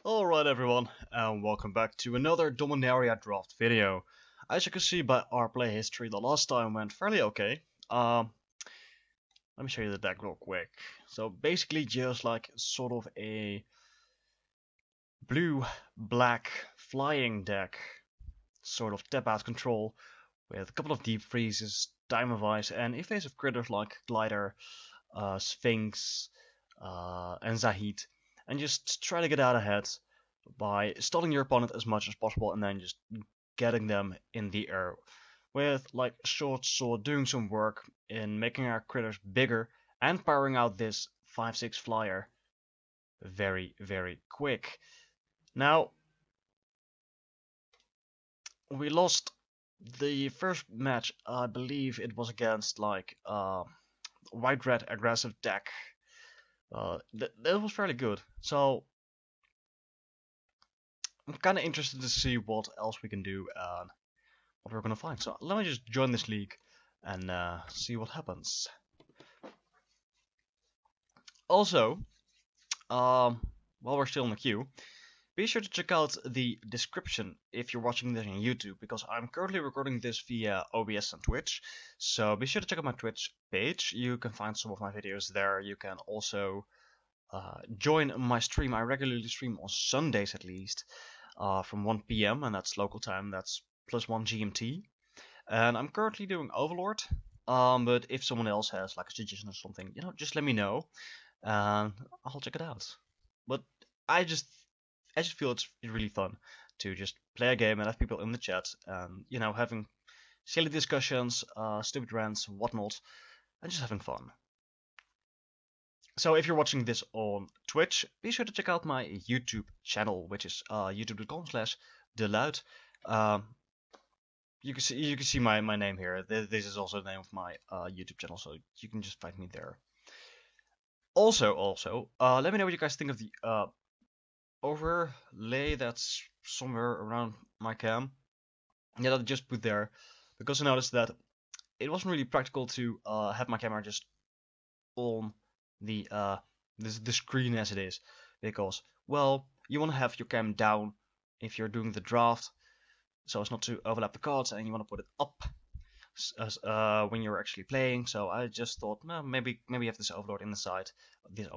Alright everyone, and welcome back to another Dominaria draft video. As you can see by our play history, the last time went fairly okay. Let me show you the deck real quick. So basically just like sort of a blue-black flying deck, sort of tap out control, with a couple of deep freezes, Time of Ice, and evasive critters like Glider, Sphinx, and Zahid, and just try to get out ahead by stalling your opponent as much as possible and then just getting them in the air with like short sword doing some work in making our critters bigger and powering out this 5/6 flyer very quick. Now we lost the first match. I believe it was against like white-red aggressive deck. That was fairly good. So I'm kind of interested to see what else we can do and what we're gonna find. So let me just join this league and see what happens. Also, while we're still in the queue, be sure to check out the description if you're watching this on YouTube, because I'm currently recording this via OBS and Twitch. So be sure to check out my Twitch page. You can find some of my videos there. You can also join my stream. I regularly stream on Sundays at least, from 1 PM, and that's local time. That's +1 GMT. And I'm currently doing Overlord. But if someone else has like a suggestion or something, just let me know, and I'll check it out. But I just feel it's really fun to just play a game and have people in the chat, and having silly discussions, stupid rants, whatnot, and just having fun. So if you're watching this on Twitch, be sure to check out my YouTube channel, which is youtube.com/DeLuit. You can see my name here. This is also the name of my YouTube channel, so you can just find me there. Also, let me know what you guys think of the overlay that's somewhere around my cam. Yeah, that I just put there, because I noticed that it wasn't really practical to have my camera just on the screen as it is, because, well, you want to have your cam down if you're doing the draft, so as not to overlap the cards, and you want to put it up when you're actually playing. So I just thought, no, maybe have this overlord in the side, this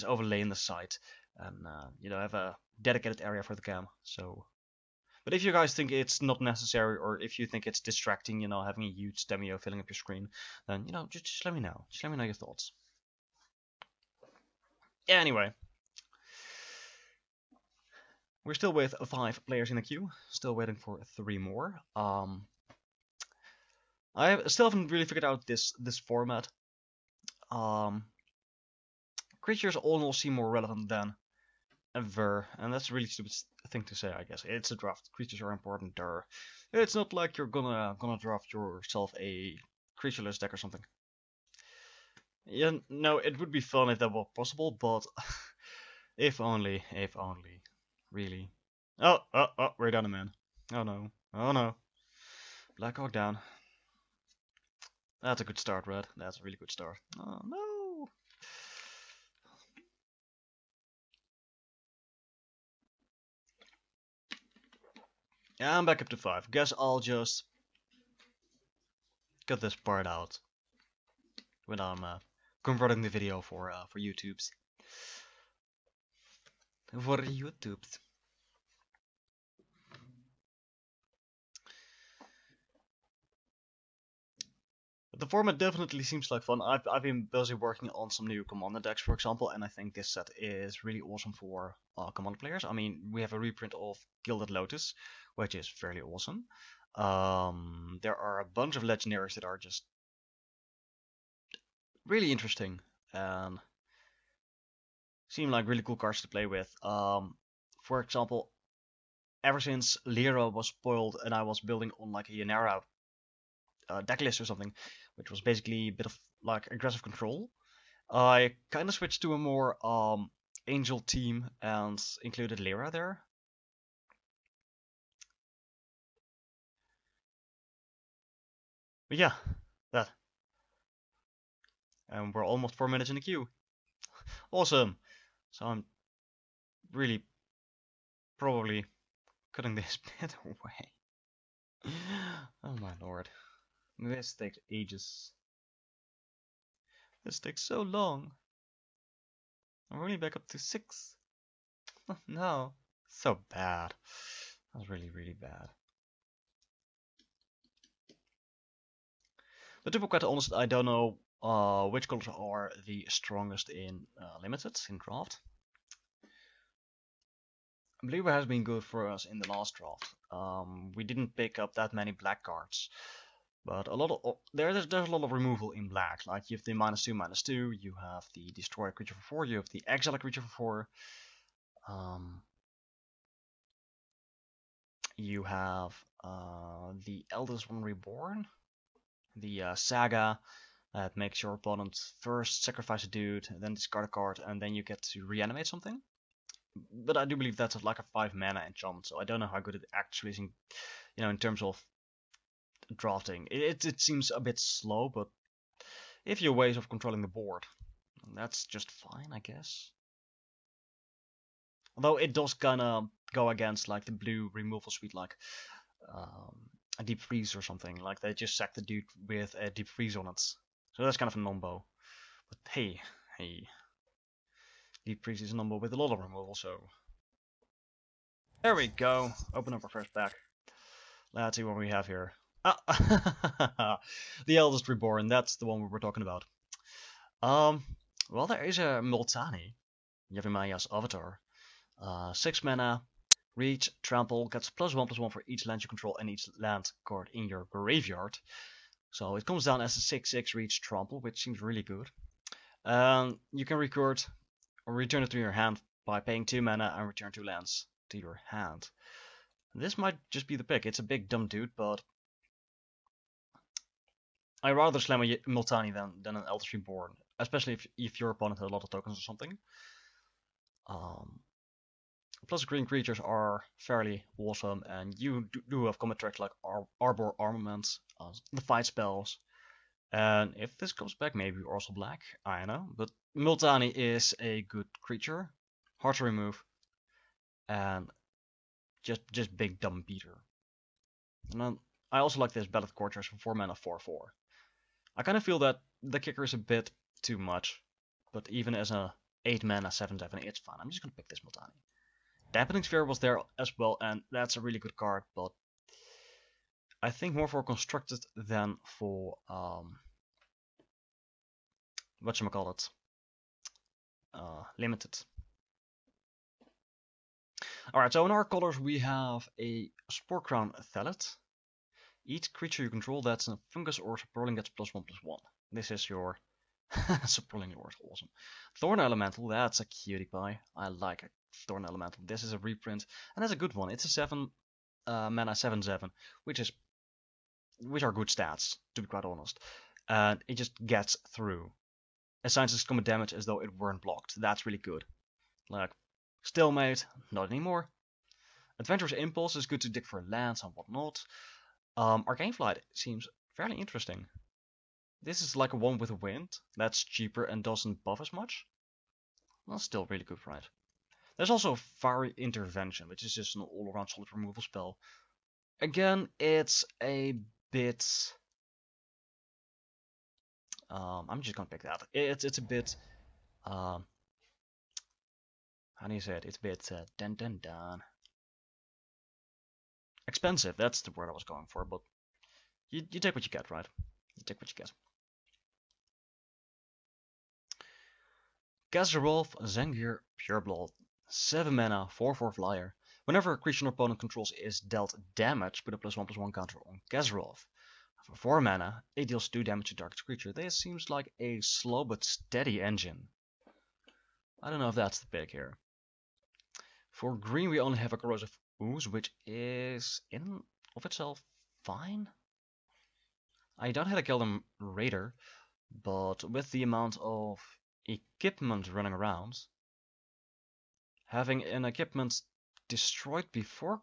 overlay in the side, and have a dedicated area for the cam. So, but if you guys think it's not necessary, or if you think it's distracting, having a huge stemio filling up your screen, then just let me know. Just let me know your thoughts. Anyway, we're still with 5 players in the queue, still waiting for 3 more. I still haven't really figured out this format. Creatures all in all seem more relevant than ever, and that's a really stupid thing to say, I guess. It's a draft. Creatures are important. It's not like you're gonna draft yourself a creatureless deck or something. Yeah, no, it would be fun if that were possible, but if only, really. Oh, we're down a man. Oh no. Black Hawk down. That's a good start, Red. That's a really good start. Oh no. Yeah, I'm back up to 5. Guess I'll just cut this part out when I'm converting the video for YouTube's. For YouTube's. The format definitely seems like fun. I've been busy working on some new commander decks, for example, and I think this set is really awesome for commander players. I mean, we have a reprint of Gilded Lotus, which is fairly awesome. There are a bunch of legendaries that are just really interesting and seem like really cool cards to play with. For example, ever since Lyra was spoiled and I was building on like a Yanara deck list or something, which was basically a bit of like aggressive control, I kind of switched to a more angel team and included Lyra there. But yeah, that. And we're almost 4 minutes in the queue. Awesome. So I'm really probably cutting this bit away. Oh my lord. This takes ages. This takes so long. I'm only back up to 6. No. So bad. That was really, really bad. But to be quite honest, I don't know which colors are the strongest in limited, in draft. Blue has been good for us in the last draft. We didn't pick up that many black cards, but a lot of there's a lot of removal in black. Like you have the -2/-2, you have the destroy a creature for 4, you have the exile a creature for 4. You have the Eldest One Reborn, the saga that makes your opponent first sacrifice a dude, then discard a card, and then you get to reanimate something. But I do believe that's like a 5 mana enchantment, so I don't know how good it actually is in, in terms of drafting. It seems a bit slow, but if you have ways of controlling the board, that's just fine, I guess. Although it does kinda go against like the blue removal suite, like a deep freeze or something. Like they just sack the dude with a deep freeze on it, so that's kind of a non-bow. But hey, deep freeze is a non-bow with a lot of removal, so there we go. Open up our first pack. Let's see what we have here. Ah, the Eldest Reborn. That's the one we were talking about. Well, there is a Multani, Yavimaiya's avatar. 6 mana, reach, trample, gets +1/+1 for each land you control and each land card in your graveyard. So it comes down as a 6/6 reach trample, which seems really good. You can record or return it to your hand by paying 2 mana and return 2 lands to your hand. This might just be the pick. It's a big dumb dude, but I'd rather slam a Multani than an Eldest Reborn, especially if your opponent has a lot of tokens or something. Plus green creatures are fairly awesome, and you do have combat tracks like Arbor Armament, the fight spells, and if this comes back, maybe also black, I don't know, but Multani is a good creature, hard to remove, and just big dumb beater. And then I also like this Ballad Courtiers for 4 mana 4/4. I kind of feel that the kicker is a bit too much, but even as a 8 mana 7/7, it's fine. I'm just gonna pick this Multani. Dampening Sphere was there as well, and that's a really good card, but I think more for constructed than for whatchamacallit, limited. Alright, so in our colors we have a Spore Crown Thalet. Each creature you control that's a fungus or Sprawling gets +1/+1. This is your Sprawling Lord, awesome. Thorn Elemental, that's a cutie pie. I like it. Thorn Elemental. This is a reprint, and that's a good one. It's a 7 mana 7/7, which are good stats, to be quite honest. And it just gets through. Assigns its combat damage as though it weren't blocked. That's really good. Like Stalemate, not anymore. Adventurous Impulse is good to dig for lands and whatnot. Arcane Flight seems fairly interesting. This is like a one with a wind. That's cheaper and doesn't buff as much. Well, still really good, right? There's also Fiery Intervention, which is just an all-around solid removal spell. Again, it's a bit... I'm just gonna pick that. It's a bit... how do you say it? It's a bit... dun. Expensive, that's the word I was going for, but... You take what you get, right? You take what you get. Gazarov Zengir Pureblood. 7 mana, 4/4 flyer. Whenever a creature your opponent controls is dealt damage, put a +1/+1 counter on Gazarov. For 4 mana, it deals 2 damage to target creature. This seems like a slow but steady engine. I don't know if that's the pick here. For green we only have a Corrosive Ooze, which is in of itself fine. I don't have a Keldon Raider, but with the amount of equipment running around, having an equipment destroyed before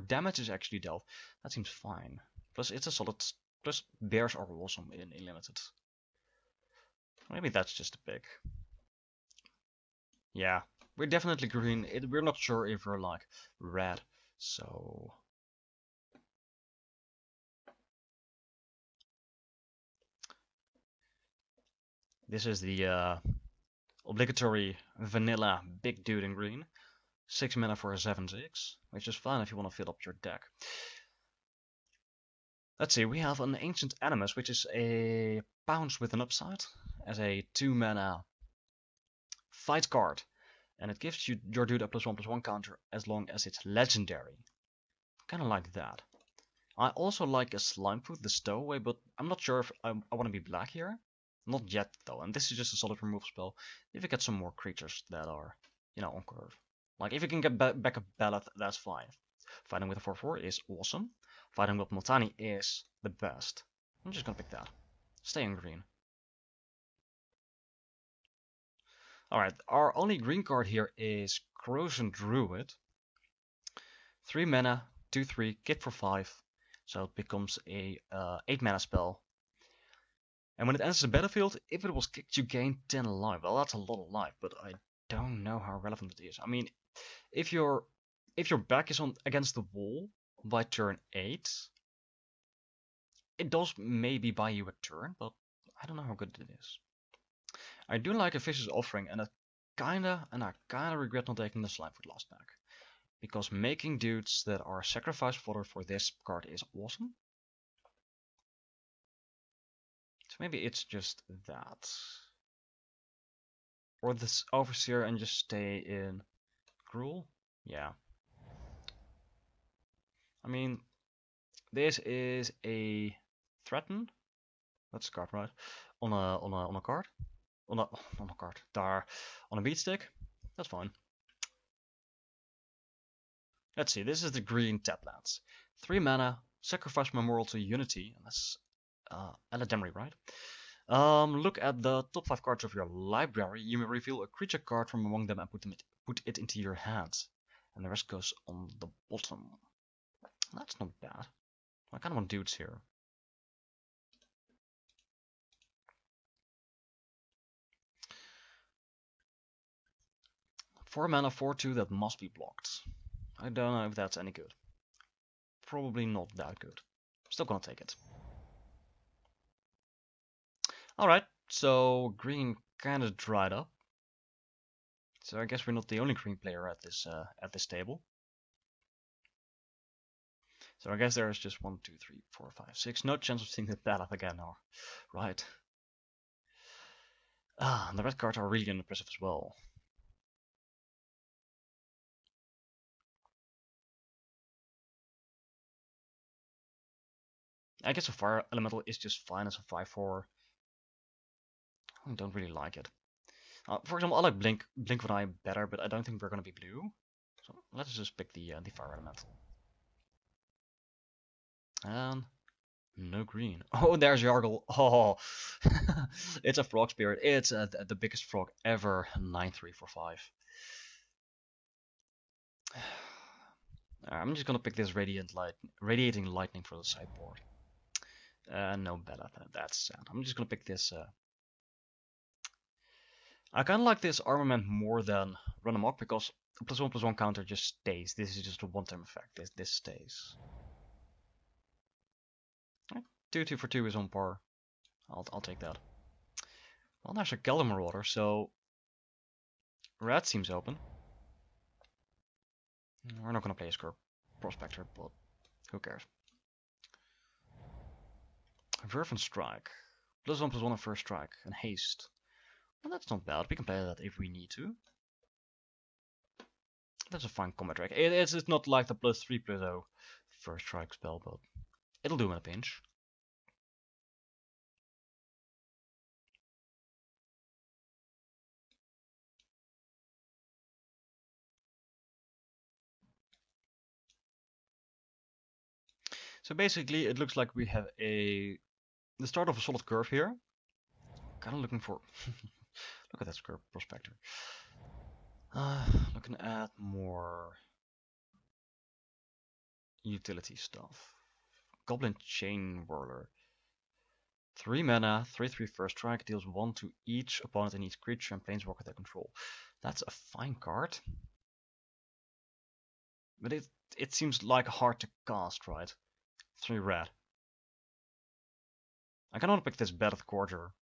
damage is actually dealt, that seems fine. Plus it's a solid. Plus bears are awesome in limited. Maybe that's just a pick. Yeah, We're definitely green. We're not sure if we're like red. So this is the obligatory vanilla big dude in green. 6 mana for a 7/6, which is fine if you want to fill up your deck. Let's see, we have an Ancient Animus, which is a bounce with an upside, as a 2 mana fight card. And it gives you your dude a +1/+1 counter as long as it's legendary. Kinda like that. I also like a Slimefoot, the stowaway, but I'm not sure if I want to be black here. Not yet though, and this is just a solid remove spell. If you get some more creatures that are, you know, on curve. Like if you can get back a Ballad, that's fine. Fighting with a 4/4 is awesome. Fighting with Multani is the best. I'm just gonna pick that. Stay in green. Alright, our only green card here is Corrosion Druid. 3 mana, 2/3, kick for 5. So it becomes a 8 mana spell. And when it enters the battlefield, if it was kicked, you gain 10 life. Well, that's a lot of life, but I don't know how relevant it is. I mean, if your back is on against the wall by turn 8, it does maybe buy you a turn, but I don't know how good it is. I do like a Vicious Offering, and I kinda regret not taking the Slimefoot last pack. Because making dudes that are sacrifice fodder for this card is awesome. So maybe it's just that. Or this Overseer and just stay in Gruul? Yeah. I mean, this is a threaten. That's a card, right? On a card. On a card. Daar. On a beatstick. That's fine. Let's see, this is the green tap lands. 3 mana, sacrifice Memorial to Unity, and that's Elademri, right? Look at the top 5 cards of your library. You may reveal a creature card from among them and put it into your hand. And the rest goes on the bottom. That's not bad. I kind of want dudes here. Four mana, 4/2 that must be blocked. I don't know if that's any good. Probably not that good. Still gonna take it. Alright, so green kind of dried up. So I guess we're not the only green player at this table. So I guess there is just 1, 2, 3, 4, 5, 6. No chance of seeing the Ballad again now. Right. Ah, the red cards are really unimpressive as well. I guess a Fire Elemental is just fine as a 5/4. I don't really like it. For example, I like Blink of an Eye better, but I don't think we're gonna be blue. So let's just pick the Fire Elemental. And no green. Oh, there's Yargle. Oh, it's a Frog Spirit. It's the biggest frog ever. 9/3 for 5. I'm just gonna pick this Radiating Lightning for the sideboard. No better. That's sad. I'm just gonna pick this. I kind of like this armament more than Run Amok because +1/+1 counter just stays. This is just a one-time effect. This stays. 2/2 for 2 is on par. I'll take that. Well, there's a Galder Marauder, so red seems open. We're not gonna play a Scourge Prospector, but who cares? Verve and Strike. +1/+1 on first strike and haste. Well, that's not bad. We can play that if we need to. That's a fine combat track. It's not like the +3/+0 first strike spell, but it'll do in a pinch. So basically, it looks like we have the start of a solid curve here. Kind of looking for look at that Scourge Prospector. Looking at more utility stuff. Goblin Chain Whirler. 3 mana, 3/3 first strike, deals 1 to each opponent and each creature and planeswalker they control. That's a fine card. But it seems like hard to cast, right? 3 red. I cannot pick this Bed of Quarter,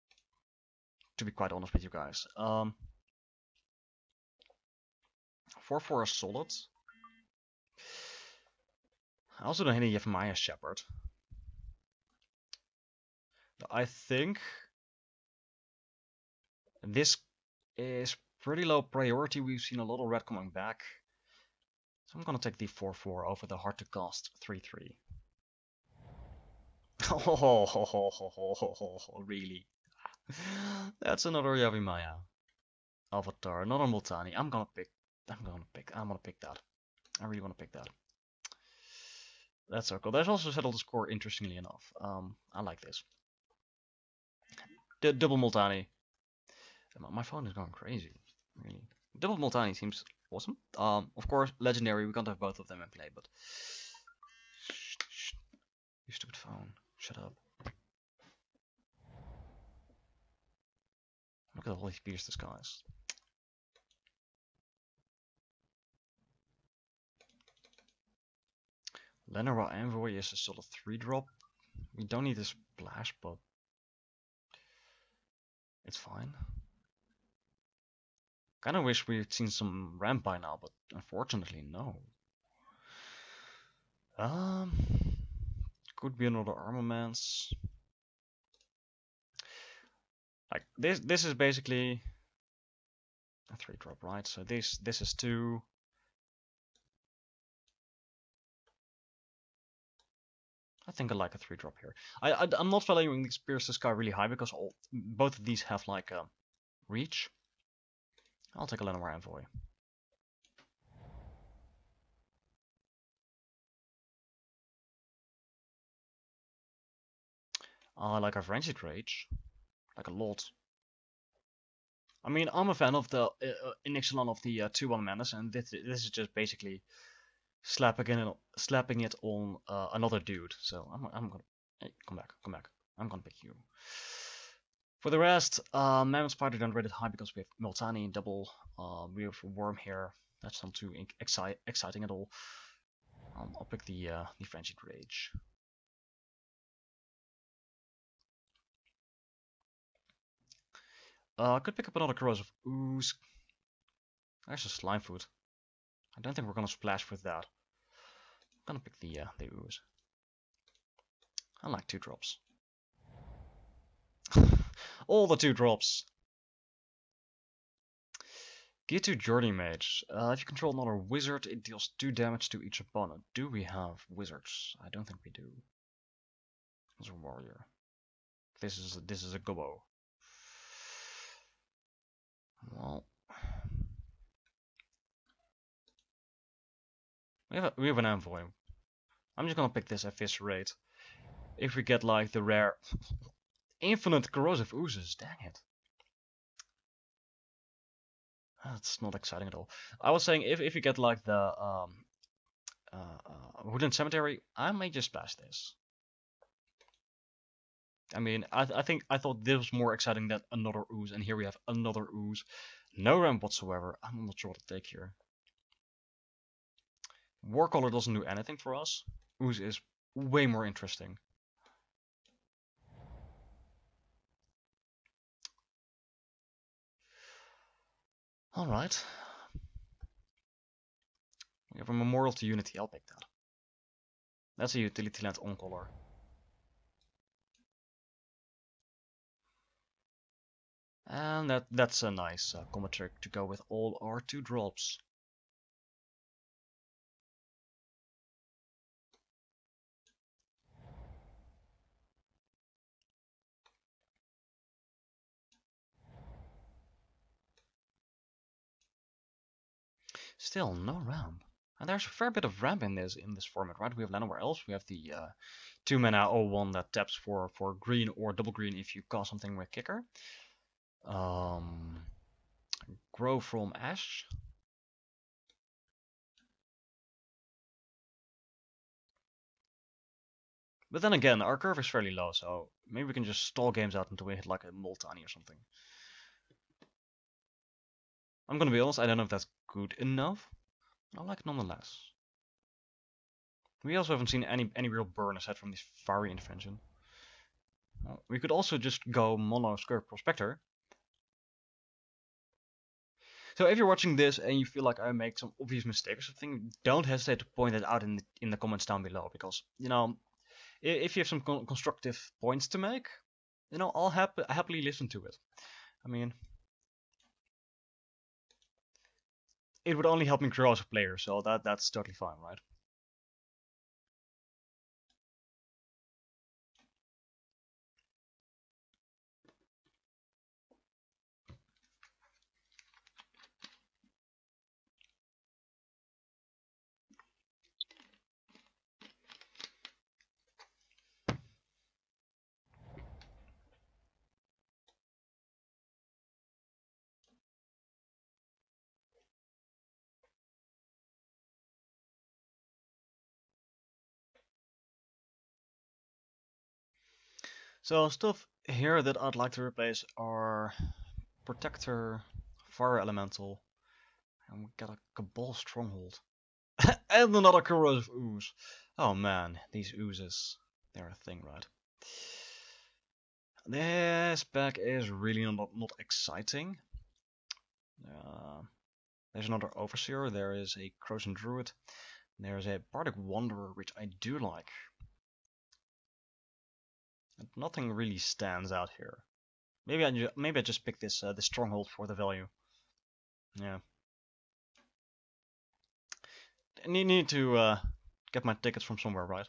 to be quite honest with you guys. 4/4 is solid. I also don't have Maya Shepherd. I think this is pretty low priority. We've seen a lot of red coming back. So I'm gonna take the 4/4 over the hard to cast 3/3. Oh, really? That's another Yavimaya Avatar, another Multani. I'm gonna pick that. I really wanna pick that. That's so cool. There's also settled the score, interestingly enough. I like this. The double Multani. My phone is going crazy, really. Double Multani seems awesome. Of course, legendary. We can't have both of them in play, but you stupid phone. Shut up. Look at all these pierce disguise. Lenora Envoy is a sort of 3-drop. We don't need a splash, but it's fine. Kinda wish we'd seen some ramp by now, but unfortunately no. Could be another armaments. Like this is basically a 3-drop, right? So this is 2. I think I like a 3-drop here. I'm not valuing the Pierce the Sky really high because both of these have like a reach. I'll take a Lenore Envoy. I like a Frenzied Rage, like a lot. I mean, I'm a fan of the Inixalan of the 2/1 Menace, and this is just basically slapping it on another dude. So I'm gonna hey, come back. I'm gonna pick you. For the rest, Mammoth Spider don't rate it high because we have Multani double. We have Worm here. That's not too exciting at all. I'll pick the Frenzied Rage. I could pick up another Corrosive Ooze. There's a Slime Food. I don't think we're gonna splash with that. I'm gonna pick the Ooze. I like 2-drops. All the 2-drops. Gear 2 Journey Mage. If you control another wizard, it deals 2 damage to each opponent. Do we have wizards? I don't think we do. There's a warrior. This is a gobbo. Well, we have an envoy. I'm just gonna pick this Eviscerate. If we get like the rare infinite corrosive oozes, dang it. That's not exciting at all. I was saying if you get like the Wooden Cemetery, I may just splash this. I mean, I thought this was more exciting than another ooze, and here we have another ooze. No ramp whatsoever. I'm not sure what to take here. Warcaller doesn't do anything for us. Ooze is way more interesting. Alright. We have a Memorial to Unity, I'll pick that. That's a utility land on color. And that's a nice combo trick to go with all our 2-drops. Still no ramp. And there's a fair bit of ramp in this format, right? We have Llanowar Elves, we have the 2 mana 0/1 that taps for green or double green if you cast something with Kicker. Grow from Ash. But then again, our curve is fairly low, so maybe we can just stall games out until we hit like a Multani or something. I'm gonna be honest, I don't know if that's good enough. I like it nonetheless. We also haven't seen any real burn aside from this fiery intervention. Well, we could also just go mono Scourge Prospector. So if you're watching this and you feel like I make some obvious mistake or something, don't hesitate to point it out in the comments down below, because you know, if you have some constructive points to make, you know, I'll happily listen to it. I mean, it would only help me grow as a player, so that's totally fine, right? So stuff here that I'd like to replace are Protector, Fire Elemental, and we got a Cabal Stronghold. And another Corrosive Ooze. Oh man, these oozes, they're a thing, right? This pack is really not exciting. There's another Overseer, there is a Croatian Druid, there's a Bardic Wanderer, which I do like. And nothing really stands out here. Maybe I just picked this Stronghold for the value. Yeah. I need to get my tickets from somewhere, right?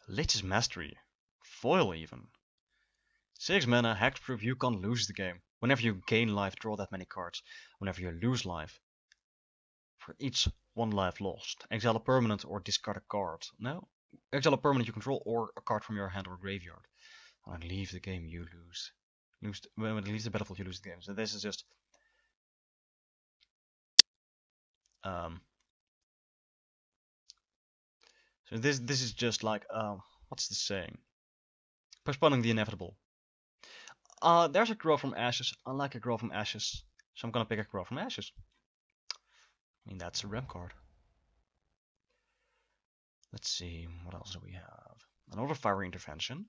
Lich's Mastery. Foil even. 6 mana, hexproof, you can't lose the game. Whenever you gain life, draw that many cards. Whenever you lose life, for each 1 life lost, exile a permanent or discard a card. No, exile a permanent you control or a card from your hand or graveyard. And leave the game, you lose. When it leaves the battlefield, you lose the game. So this is just so this is just like what's the saying? Postponing the inevitable. There's a Grow from Ashes. I like a Grow from Ashes, so I'm gonna pick a Grow from Ashes. I mean, that's a rem card. Let's see, what else do we have? Another Fiery Intervention.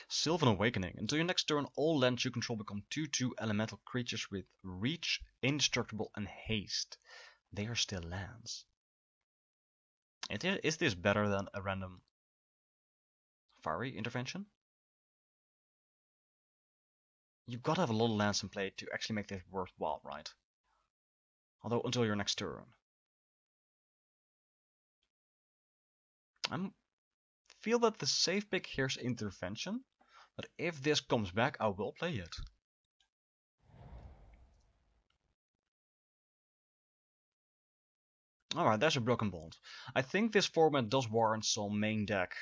Sylvan Awakening. Until your next turn, all lands you control become 2/2 elemental creatures with Reach, Indestructible, and Haste. They are still lands. Is this better than a random Fiery Intervention? You gotta have a lot of lands in play to actually make this worthwhile, right? Although until your next turn. I feel that the safe pick here is Intervention, but if this comes back, I will play it. Alright, there's a Broken Bond. I think this format does warrant some main deck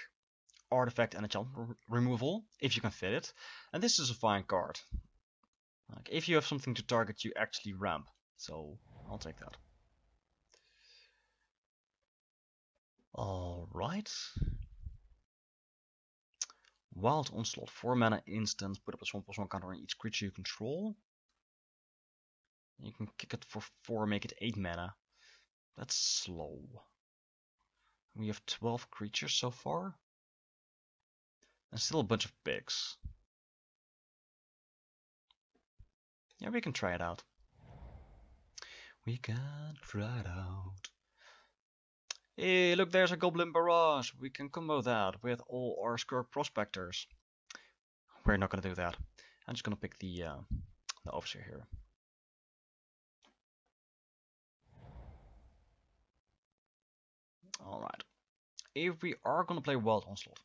artifact and enchantment removal, if you can fit it. And this is a fine card. Like, if you have something to target, you actually ramp. So, I'll take that. Alright. Wild Onslaught. 4 mana instant. Put up a +1/+1 counter on each creature you control. You can kick it for 4, make it 8 mana. That's slow. We have 12 creatures so far. And still a bunch of pigs. Yeah, we can try it out. We can try it out. Hey, look, there's a Goblin Barrage. We can combo that with all our Scourge Prospectors. We're not gonna do that. I'm just gonna pick the Overseer here. Alright. If we are gonna play Wild Onslaught,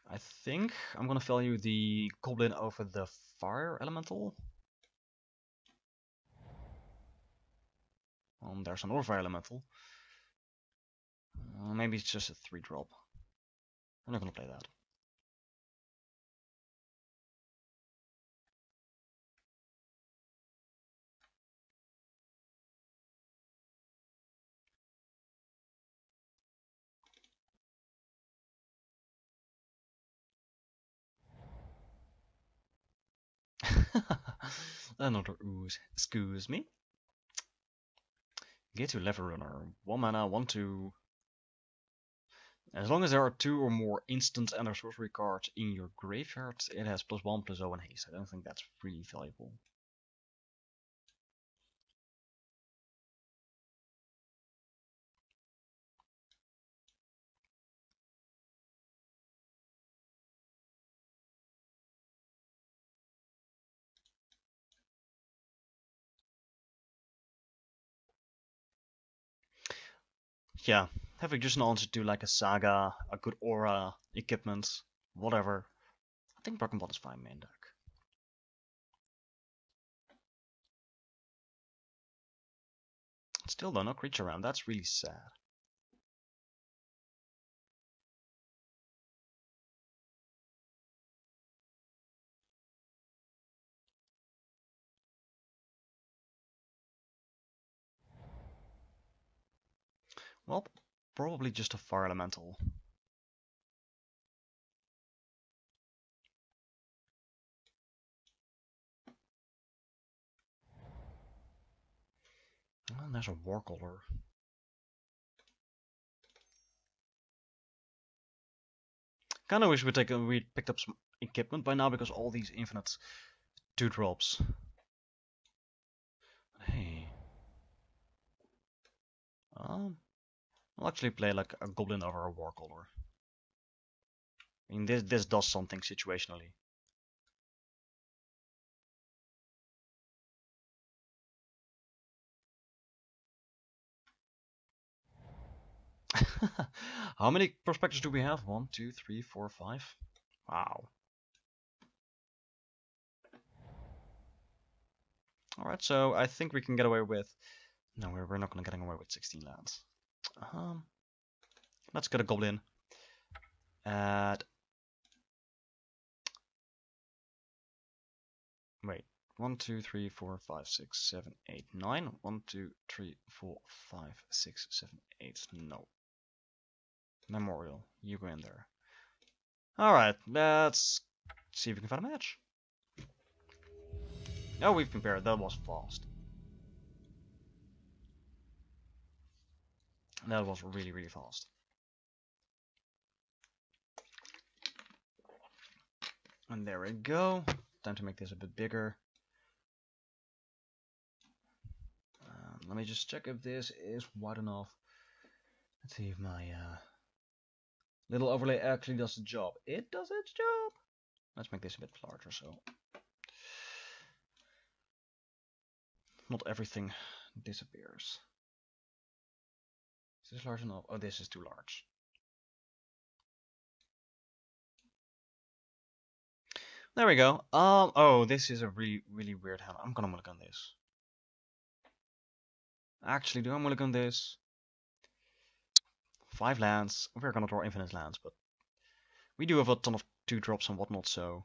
I think I'm gonna value the Goblin over the Fire Elemental. There's another Fire Elemental. Maybe it's just a 3-drop. I'm not gonna play that. Another ooze. Excuse me. Get to level runner. 1 mana, 1/2. As long as there are 2 or more instant and or sorcery cards in your graveyard, it has +1/+0 and haste. I don't think that's really valuable. Yeah, having just an answer to like a saga, a good aura, equipment, whatever. I think Broken Bot is fine main deck. Still though, no creature around. That's really sad. Well, probably just a fire elemental. And there's a Warcaller. Kinda wish we'd picked up some equipment by now because all these infinite 2-drops. Hey. I'll actually play like a Goblin over a Warcaller. I mean, this does something situationally. How many prospectors do we have? 1, 2, 3, 4, 5. Wow. Alright, so I think we can get away with... No, we're not gonna get away with 16 lands. Let's get a Goblin. At... Wait. 1, 2, 3, 4, 5, 6, 7, 8, 9. 1, 2, 3, 4, 5, 6, 7, 8. No. Memorial. You go in there. Alright, let's see if we can find a match. Oh, we've compared. That was fast. That was really, really fast. And there we go. Time to make this a bit bigger. Let me just check if this is wide enough. Let's see if my little overlay actually does the job. It does its job. Let's make this a bit larger so not everything disappears. Is this large enough? Oh, this is too large. There we go. Oh, this is a really, really weird hand. I'm gonna mulligan this. Actually, do I mulligan this? 5 lands. We're gonna draw infinite lands, but we do have a ton of 2-drops and whatnot, so...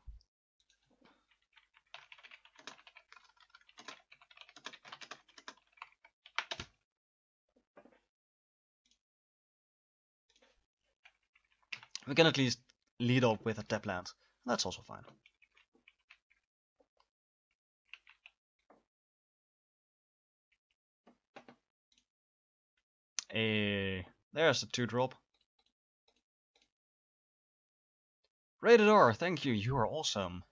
we can at least lead off with a tap land. That's also fine. There's the 2-drop. Rated R, thank you, you are awesome.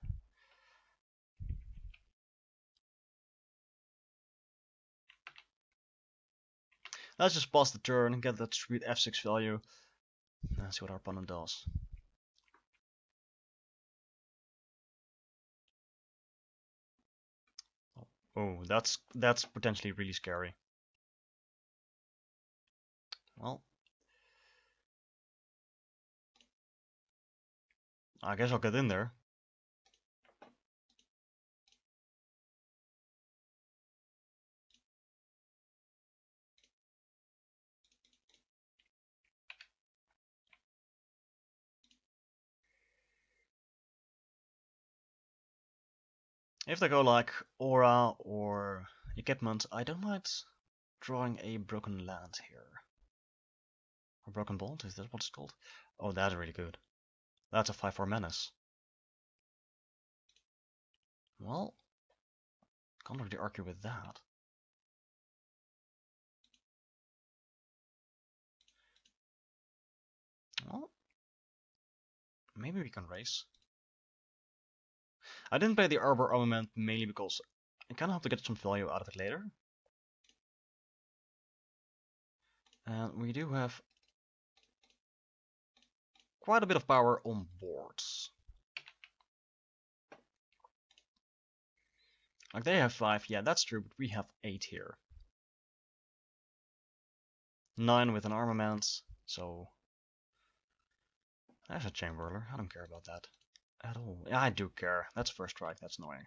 Let's just pass the turn and get that sweet F6 value. Let's see what our opponent does. Oh, that's potentially really scary. Well, I guess I'll get in there. If they go like aura or equipment, I don't mind drawing a broken land here. A broken bolt, is that what it's called? Oh, that's really good. That's a 5/4 menace. Well, Can't really argue with that. Well, maybe we can race. I didn't play the Arbor Armament mainly because I kind of hope to get some value out of it later. And we do have quite a bit of power on boards. Like they have 5, yeah, that's true, but we have 8 here. 9 with an armament, so there's a Chamberlain. I don't care about that at all. Yeah, I do care. That's first strike, that's annoying.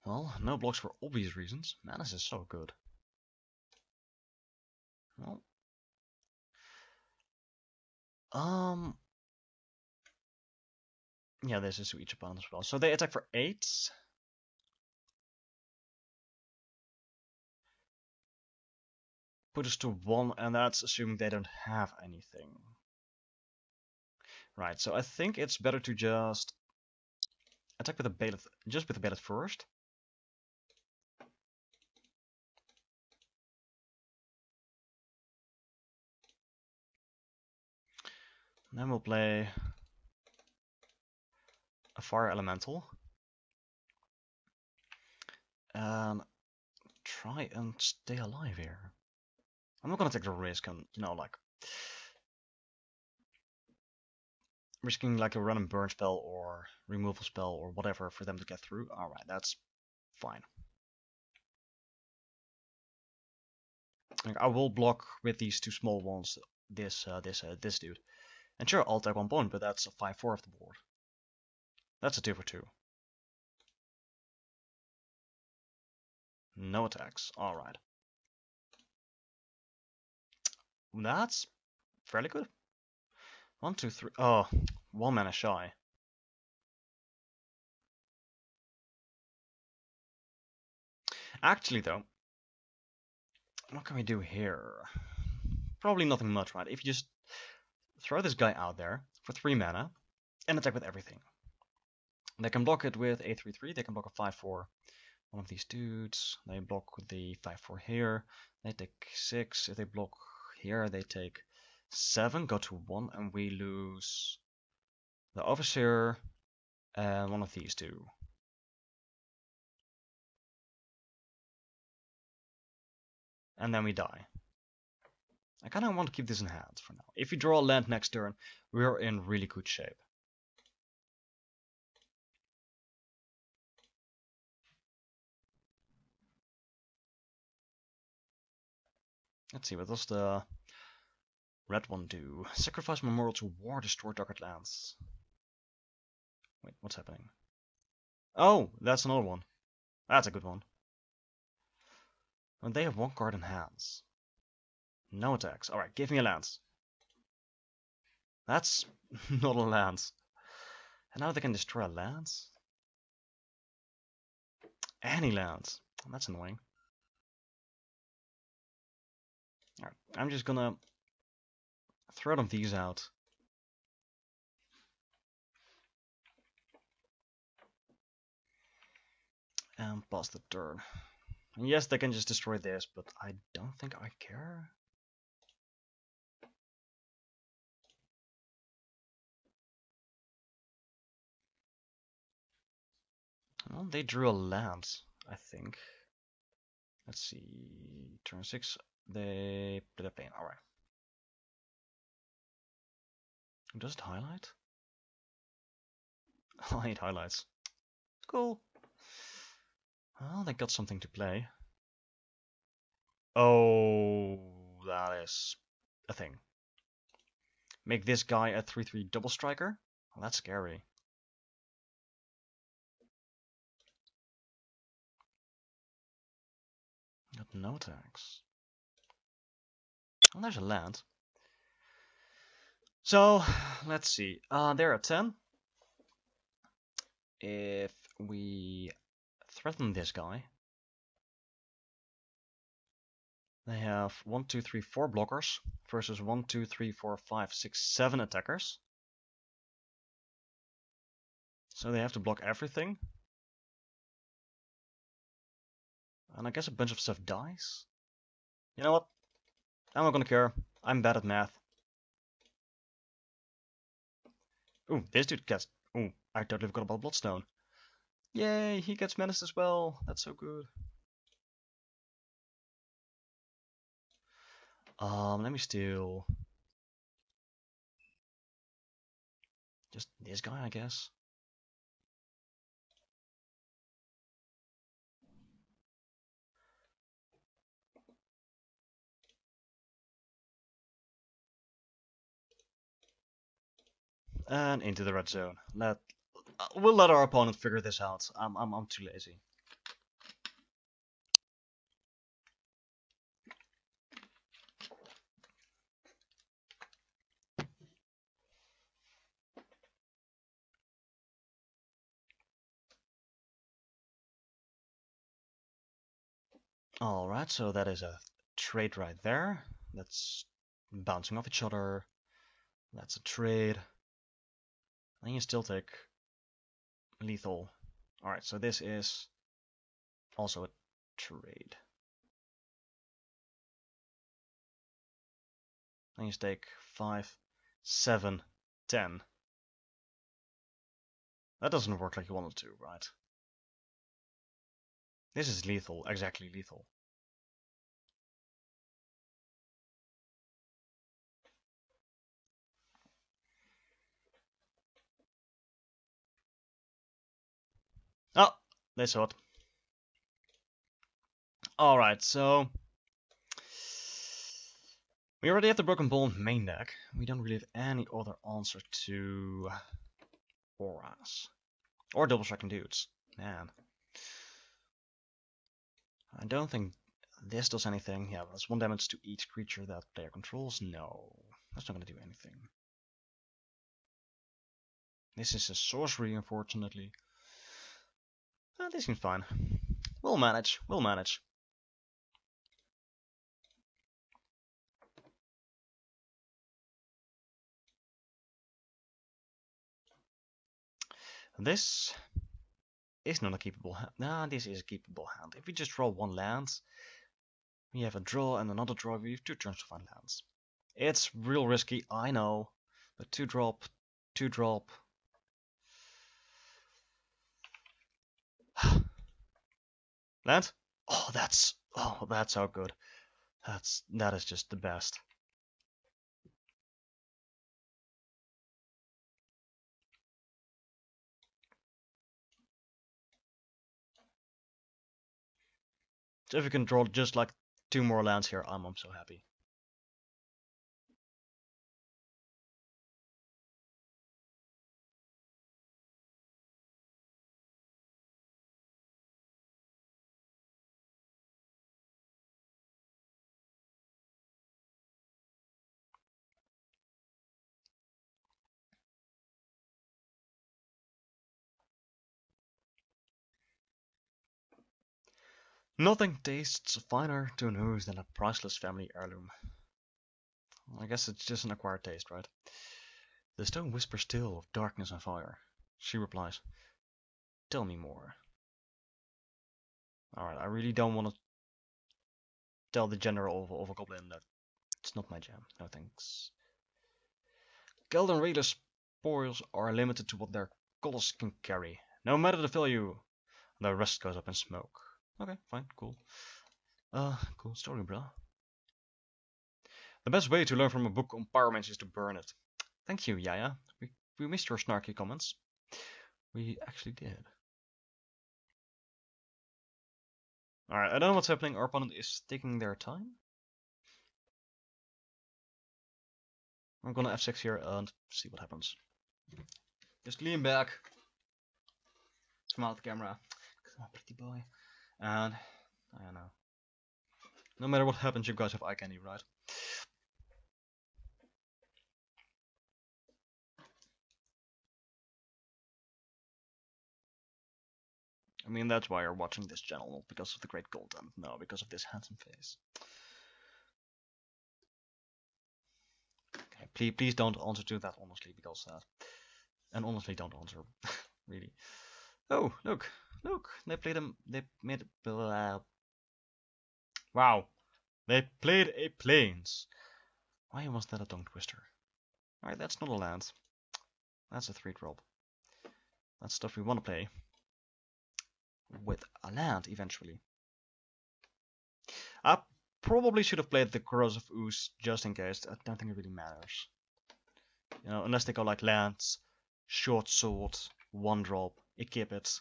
Well, no blocks for obvious reasons. Man, this is so good. Well, yeah, this is to each opponent as well. So they attack for 8. Put us to 1, and that's assuming they don't have anything. Right, so I think it's better to just attack with a Bailiff, just with the Bailiff first. And then we'll play a Fire Elemental. And try and stay alive here. I'm not gonna take the risk and, you know, like risking like a run and burn spell or removal spell or whatever for them to get through. Alright, that's fine. Like, I will block with these 2 small ones this dude. And sure, I'll take 1 point, but that's a 5-4 of the board. That's a 2 for 2. No attacks. Alright. That's fairly good. 1, 2, 3. Oh, 1 mana shy. Actually, though, what can we do here? Probably nothing much, right? If you just throw this guy out there for 3 mana and attack with everything. They can block it with a 3-3. They can block a 5-4. One of these dudes. They block with the 5-4 here. They take 6. If they block here, they take 7. Go to 1, and we lose the Overseer and one of these two. And then we die. I kind of want to keep this in hand for now. If we draw a land next turn, we're in really good shape. Let's see, what does the red one do? Sacrifice Memorial to War, destroy target lands. Wait, what's happening? Oh, that's another one. That's a good one. And they have 1 card in hands. No attacks. Alright, give me a land. That's not a land. And now they can destroy a land? Any land. That's annoying. Alright, I'm just gonna throw them these out. And pass the turn. And yes, they can just destroy this, but I don't think I care. Well, they drew a land, I think. Let's see. Turn 6, they did a pain. Alright. Does it highlight? I hate highlights. Cool. Well, they got something to play. Oh, that is a thing. Make this guy a 3-3 double striker? Well, that's scary. Got no attacks. Well, there's a land. So, let's see. They're at 10. If we threaten this guy, they have 1, 2, 3, 4 blockers versus 1, 2, 3, 4, 5, 6, 7 attackers. So they have to block everything. And I guess a bunch of stuff dies. You know what? I'm not gonna care. I'm bad at math. Ooh, this dude gets... Ooh, I totally forgot about Bloodstone. Yay, he gets menaced as well. That's so good. Let me steal... just this guy, I guess. And into the red zone. We'll let our opponent figure this out. I'm too lazy. Alright, so that is a trade right there. That's bouncing off each other. That's a trade. And you still take lethal. Alright, so this is also a trade. And you take 5, 7, 10. That doesn't work like you wanted to, right? This is lethal, exactly lethal. Oh, they saw it. Alright, so... we already have the Broken Bone main deck. We don't really have any other answer to... auras. Or double striking dudes. Man. I don't think this does anything. Yeah, that's 1 damage to each creature that player controls. No, that's not going to do anything. This is a sorcery, unfortunately. This seems fine. We'll manage. We'll manage. This is not a keepable hand. Nah, this is a keepable hand. If we just draw 1 land, we have a draw and another draw. We have 2 turns to find lands. It's real risky, I know. But 2 drop, 2 drop. Land? Oh, that's so good. That is just the best. So if you can draw just like 2 more lands here, I'm so happy. Nothing tastes finer to a nose than a priceless family heirloom. I guess it's just an acquired taste, right? The stone whispers still of darkness and fire. She replies, "Tell me more." Alright, I really don't want to tell the general of a goblin that it's not my jam. No thanks. Gelden Raiders' spoils are limited to what their colors can carry. No matter the value, the rest goes up in smoke. Okay, fine, cool. Cool story, bro. The best way to learn from a book on pyromancy is to burn it. Thank you, Yaya. We missed your snarky comments. We actually did. Alright, I don't know what's happening. Our opponent is taking their time. I'm gonna F6 here and see what happens. Just lean back. Smile at the camera. Come on, pretty boy. And I don't know. No matter what happens, you guys have eye candy, right? I mean, that's why you're watching this channel, not because of the great content, no, because of this handsome face. Okay, please don't answer to that honestly, because and honestly don't answer. really. Oh, look, look! They played them. They made. Wow, they played a plains. Why was that a tongue twister? All right, that's not a land. That's a 3-drop. That's stuff we want to play with a land eventually. I probably should have played the Corrosive Ooze just in case. I don't think it really matters. You know, unless they go like lands, short sword, 1-drop, equip it.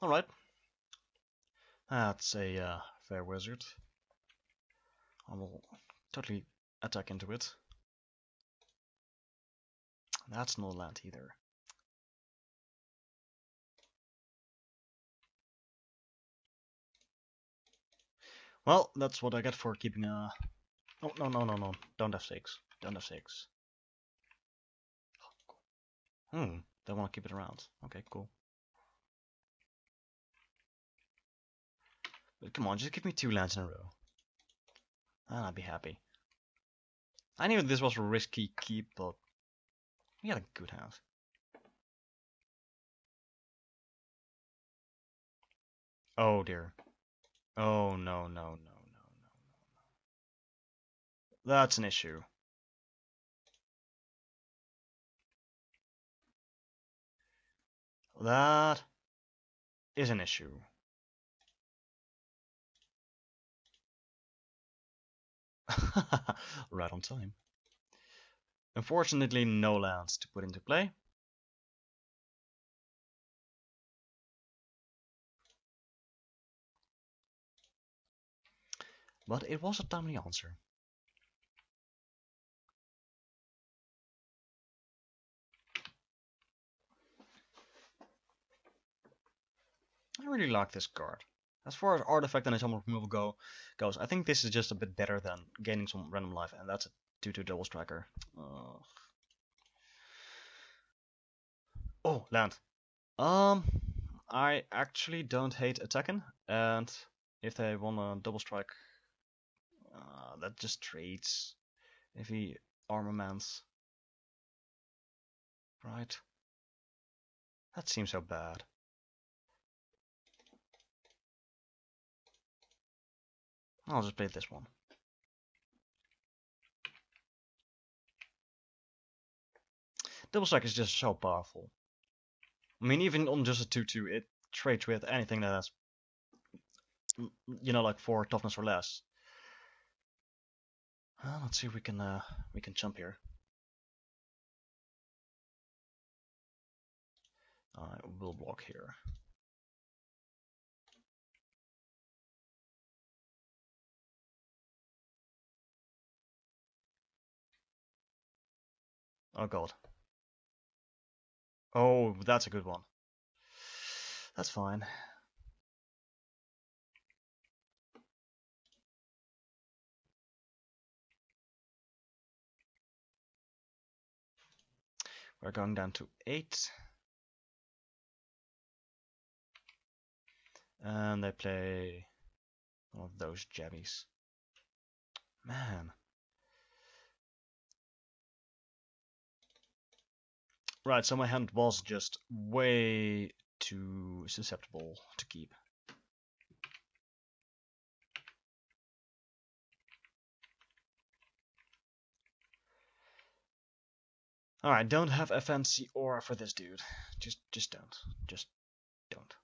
Alright. That's a fair wizard. I will totally attack into it. That's not a land either. Well, that's what I get for keeping a... Oh, no, no, no, no. Don't have 6. Don't have 6. They want to keep it around. Okay, cool. But come on, just give me 2 lands in a row. And I'd be happy. I knew this was a risky keep, but we had a good hand. Oh dear. Oh no, no, no, no, no, no, no. That's an issue. That is an issue. Right on time. Unfortunately, no lands to put into play. But it was a timely answer. I really like this card. As far as artifact and enchantment removal goes, I think this is just a bit better than gaining some random life, and that's a 2/2 double striker. Oh, land. I actually don't hate attacking, and if they want a double strike, that just trades. If he armaments, right? That seems so bad. I'll just play this one. Double strike is just so powerful. I mean, even on just a 2/2, it trades with anything that has, you know, like 4 toughness or less. Let's see if we can jump here. I will block here. Oh god. Oh, that's a good one. That's fine. We're going down to 8. And they play one of those jabbies. Man. Right, so my hand was just way too susceptible to keep. Alright, don't have a fancy aura for this dude. Just don't. Just don't.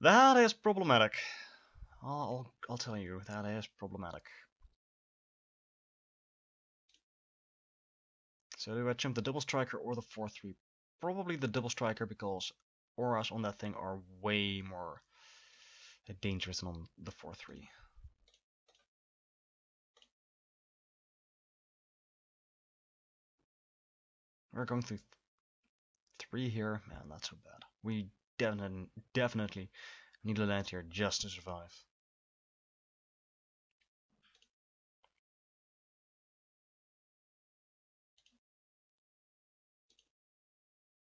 That is problematic. I'll tell you, that is problematic. So do I jump the double striker or the 4/3? Probably the double striker because auras on that thing are way more dangerous than on the 4/3. We're going through 3 here. Man, not so bad. We definitely need a land here just to survive.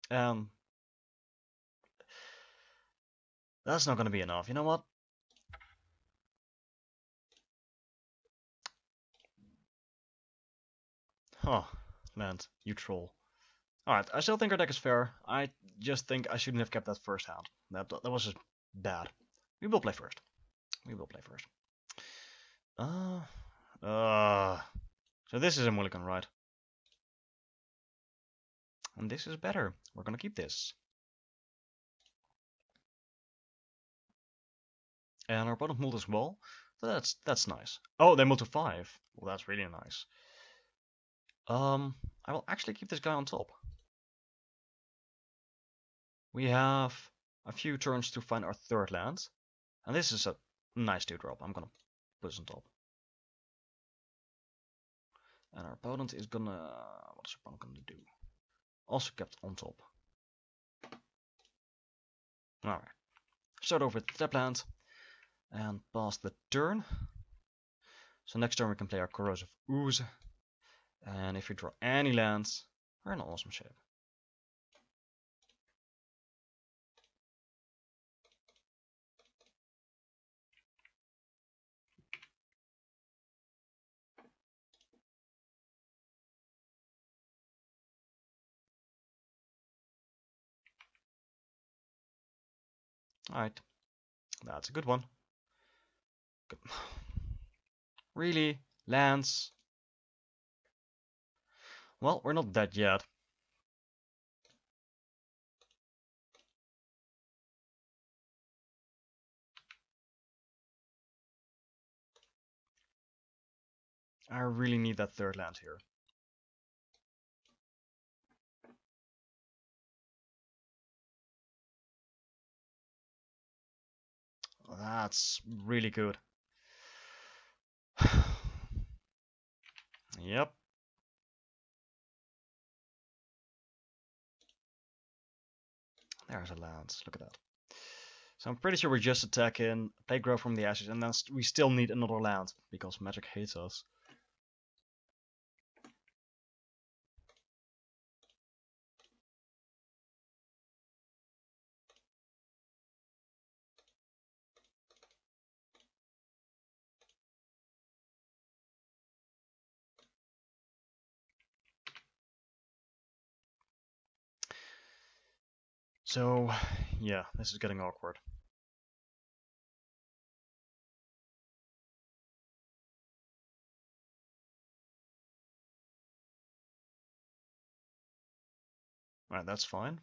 Um, that's not gonna be enough. You know what? Huh, land, you troll. Alright, I still think our deck is fair. I just think I shouldn't have kept that first hand. That was just bad. We will play first. We will play first. Uh, so this is a mulligan, right? And this is better. We're gonna keep this. And our opponent mulled as well. So that's nice. Oh, they mulled to 5. Well, that's really nice. I will actually keep this guy on top. We have a few turns to find our third land. And this is a nice 2-drop. I'm gonna put this on top. And our opponent is gonna... What is our opponent gonna do? Also kept on top. Alright. Start over with tap land. And pass the turn. So next turn we can play our Corrosive Ooze. And if we draw any lands, we're in awesome shape. Alright. That's a good one. Good. Really? Lands? Well, we're not dead yet. I really need that third land here. That's really good. Yep. There's a land. Look at that. So I'm pretty sure we just attack in, play Grow from the Ashes, and then we still need another land, because Magic hates us. So, yeah, this is getting awkward. Alright, that's fine.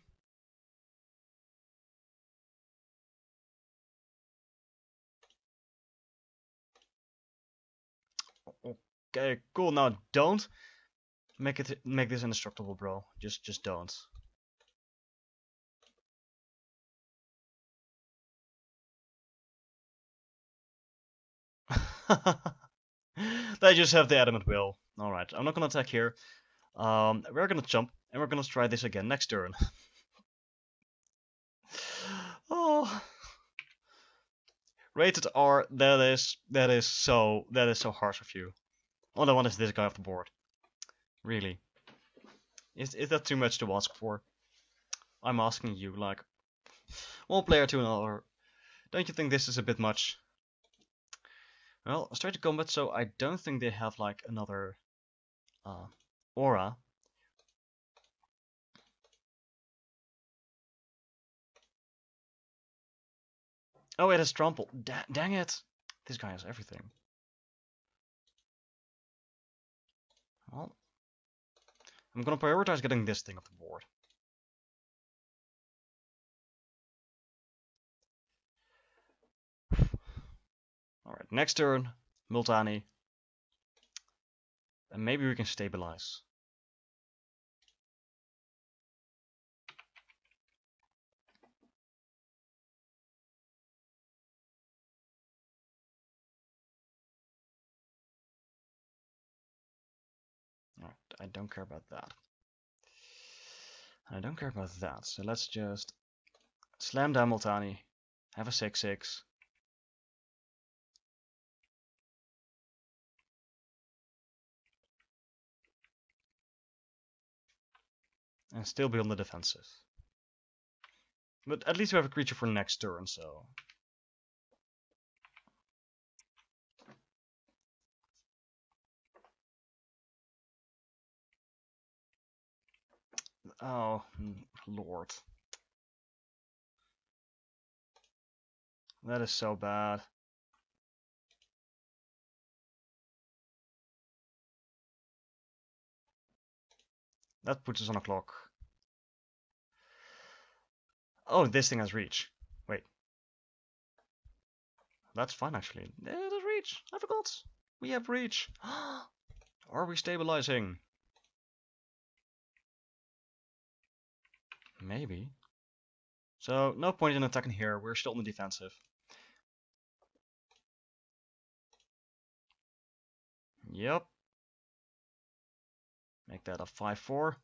Okay, cool. Now don't make this indestructible, bro. Just don't. They just have the adamant will. Alright, I'm not gonna attack here. We're gonna jump, and we're gonna try this again next turn. Oh, rated R. That is so harsh of you. All I want is this guy off the board. Really, is that too much to ask for? I'm asking you, like, one player to another. Don't you think this is a bit much? Well, straight to combat, so I don't think they have like another aura. Oh, it has trample. Dang it! This guy has everything. Well, I'm gonna prioritize getting this thing off the board. Alright, next turn, Multani. And maybe we can stabilize. Alright, I don't care about that. I don't care about that, so let's just Slam down Multani. Have a 6/6. And still be on the defensive. But at least we have a creature for next turn, so... Oh, Lord. That is so bad. That puts us on a clock. Oh, this thing has reach. Wait. That's fine, actually. It has reach. I forgot. We have reach. Are we stabilizing? Maybe. So, no point in attacking here. We're still on the defensive. Yep. Make that a 5/4.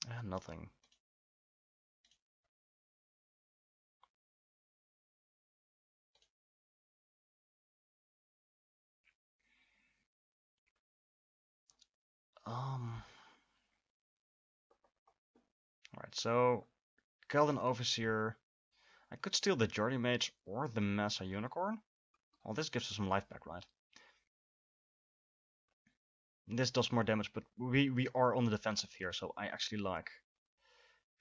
And nothing. Alright, so Keldon Overseer. I could steal the Journey Mage or the Mesa Unicorn. Well, this gives us some life back, right? This does more damage, but we are on the defensive here, so I actually like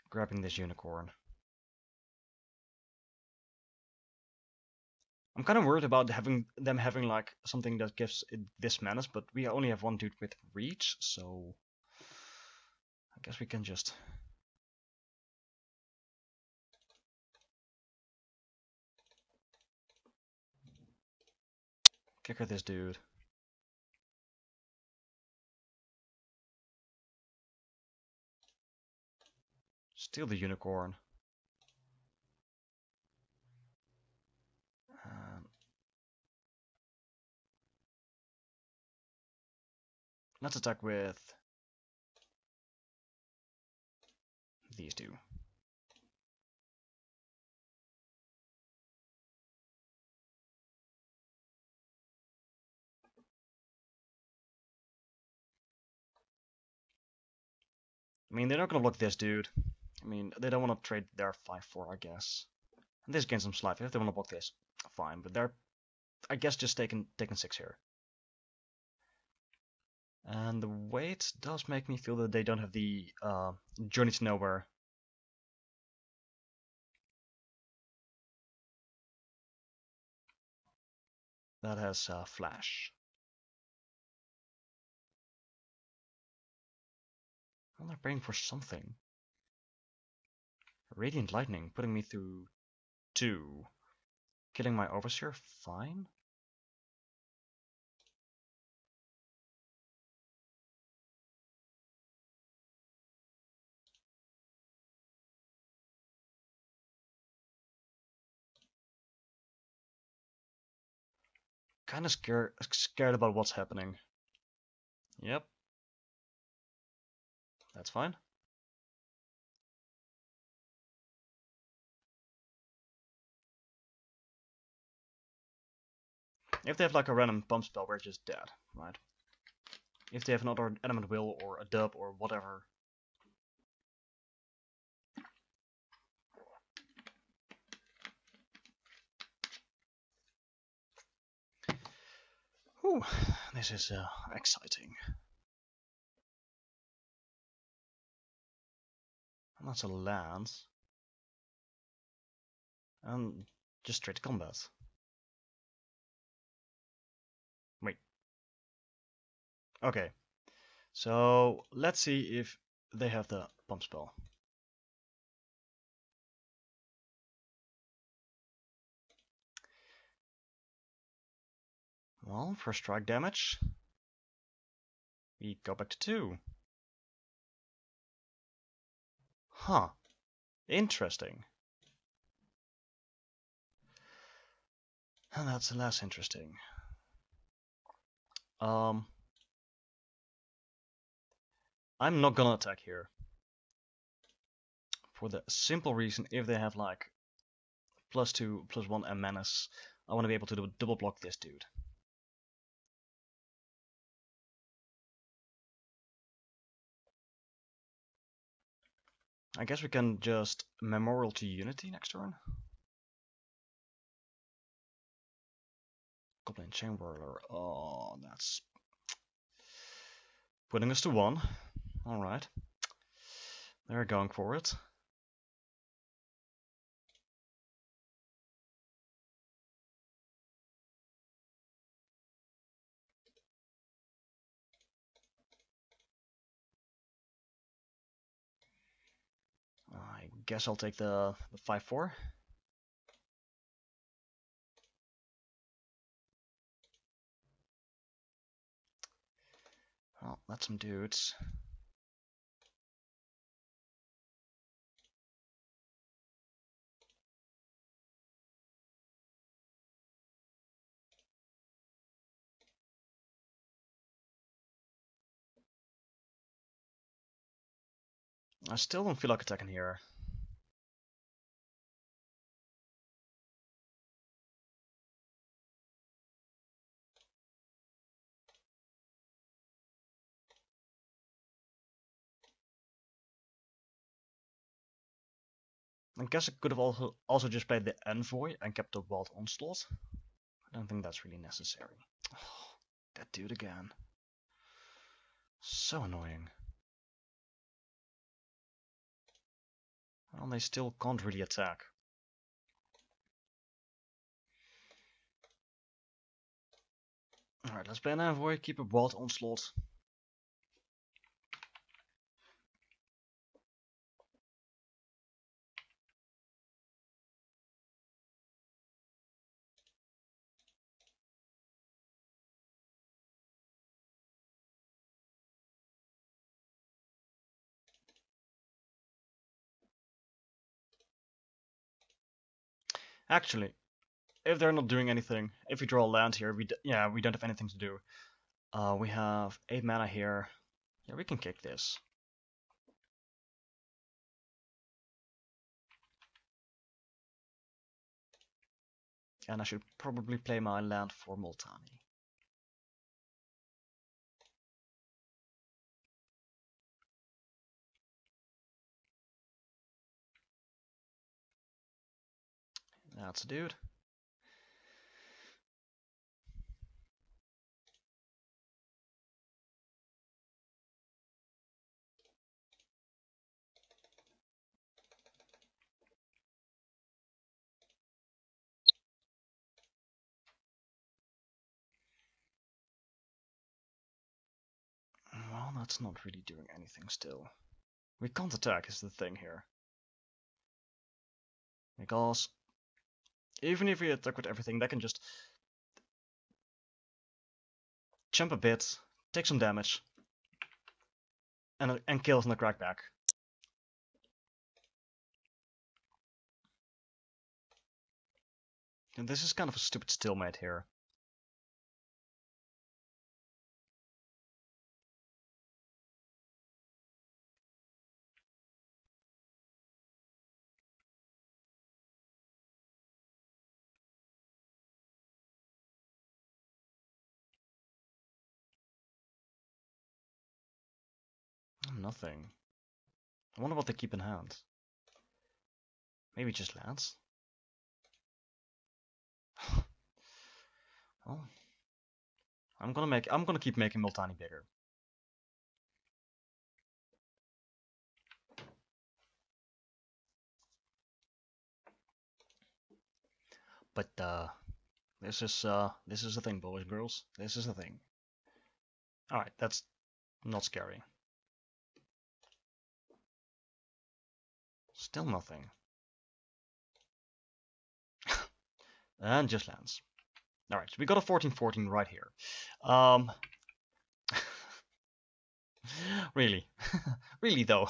grabbing this Unicorn. I'm kind of worried about them having like something that gives it this menace, but we only have one dude with reach, so I guess we can just kick at this dude. Steal the Unicorn. Let's attack with these two. I mean, they're not gonna block this dude. I mean, they don't want to trade their 5/4, I guess. And this gains some life. If they want to block this, fine. But they're, I guess, just taking 6 here. And the weight does make me feel that they don't have the Journey to Nowhere. That has Flash. Well, they're paying for something. Radiant Lightning, putting me through 2. Killing my Overseer, fine. Kind of scared about what's happening. Yep. That's fine. If they have like a random pump spell, we're just dead, right? If they have another Element Will or a dub or whatever. Whew, this is exciting. And that's a land. And just straight to combat. Wait. Okay. So let's see if they have the pump spell. Well, for strike damage, we go back to 2. Huh. Interesting. And that's less interesting. I'm not gonna attack here. For the simple reason, if they have like +2, +1 and menace, I want to be able to double block this dude. I guess we can just Memorial to Unity next turn. Goblin Chain Whirler. Oh, that's putting us to 1. Alright. They're going for it. I guess I'll take the 5/4. Well, that's some dudes. I still don't feel like attacking here. I guess I could have also just played the Envoy and kept the Wild Onslaught. I don't think that's really necessary. Oh, that dude again. So annoying. Well, they still can't really attack. Alright, let's play an Envoy, keep a Wild Onslaught. Actually, if they're not doing anything, if we draw a land here, we don't have anything to do. We have 8 mana here. Yeah, we can kick this. And I should probably play my land for Multani. That's a dude. Well, that's not really doing anything still. We can't attack is the thing here. Because even if we attack with everything, they can just jump a bit, take some damage, and kill us in the crackback. And this is kind of a stupid stalemate here. Nothing. I wonder what they keep in hand. Maybe just lands? Well, I'm gonna keep making Multani bigger. But this is a thing, boys and girls. This is a thing. Alright, that's not scary. Still nothing. And just lands. Alright, so we got a 14/14 right here. Really? Really though?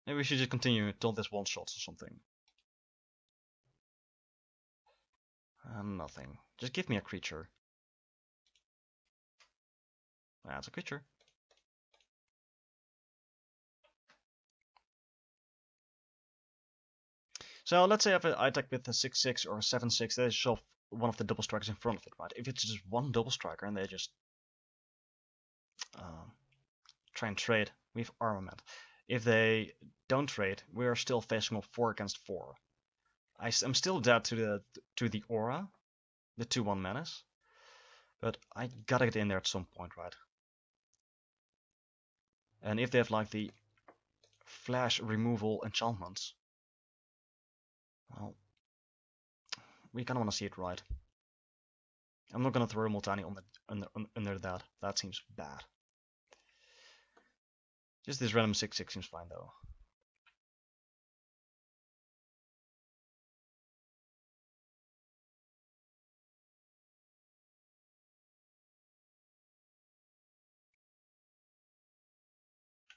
Maybe we should just continue until this one shots or something. Nothing. Just give me a creature. That's a creature. So let's say if I attack with a 6/6 or a 7/6, they shove one of the double strikers in front of it, right? If it's just one double striker and they just try and trade, we have armament. If they don't trade, we are still facing off 4 against 4. I'm still dead to the aura, the 2/1 menace, but I gotta get in there at some point, right? And if they have like the flash removal enchantments, well, we kind of want to see it right. I'm not gonna throw a Multani under that. That seems bad. Just this random 6/6 seems fine though.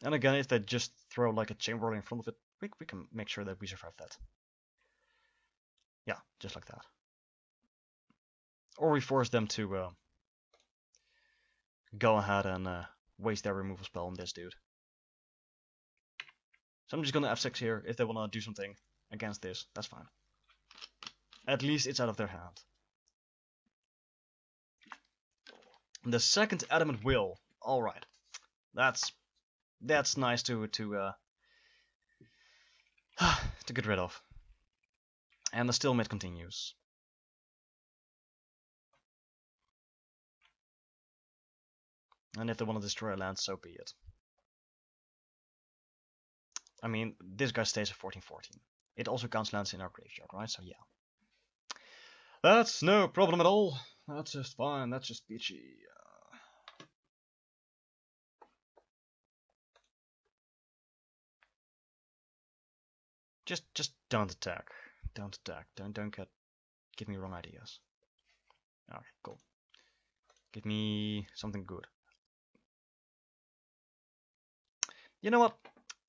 And again, if they just throw like a Chamberlain in front of it, we can make sure that we survive that. Yeah, just like that. Or we force them to go ahead and waste their removal spell on this dude. So I'm just gonna F6 here. If they wanna do something against this, that's fine. At least it's out of their hand. The second Adamant Will. Alright. That's nice to get rid of. And the stalemate continues. And if they want to destroy a land, so be it. I mean, this guy stays at 14/14. It also counts lands in our graveyard, right? So yeah. That's no problem at all. That's just fine. That's just peachy. Just don't attack. Don't attack. Don't give me wrong ideas. Okay, cool. Give me something good. You know what?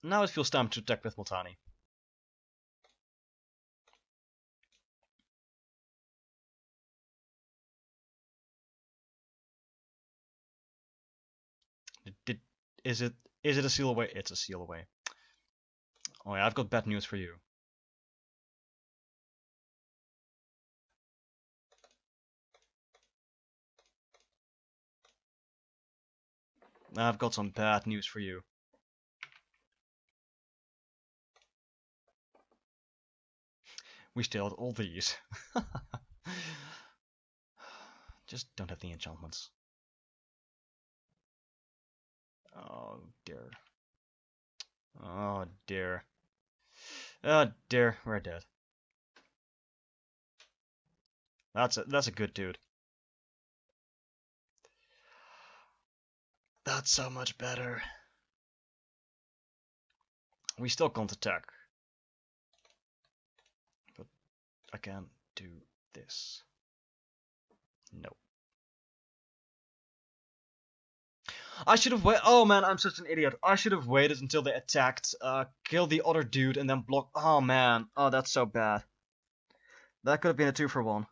Now it feels time to attack with Multani. Is it a seal away? It's a seal away. Oh yeah, I've got bad news for you. I've got some bad news for you. We still have all these. Just don't have the enchantments. Oh dear. Oh dear. Oh dear, we're dead. That's a good dude. That's so much better. We still can't attack. But I can do this. No. I should have waited. Oh man, I'm such an idiot. I should have waited until they attacked, killed the other dude, and then block. Oh man. Oh, that's so bad. That could have been a 2-for-1.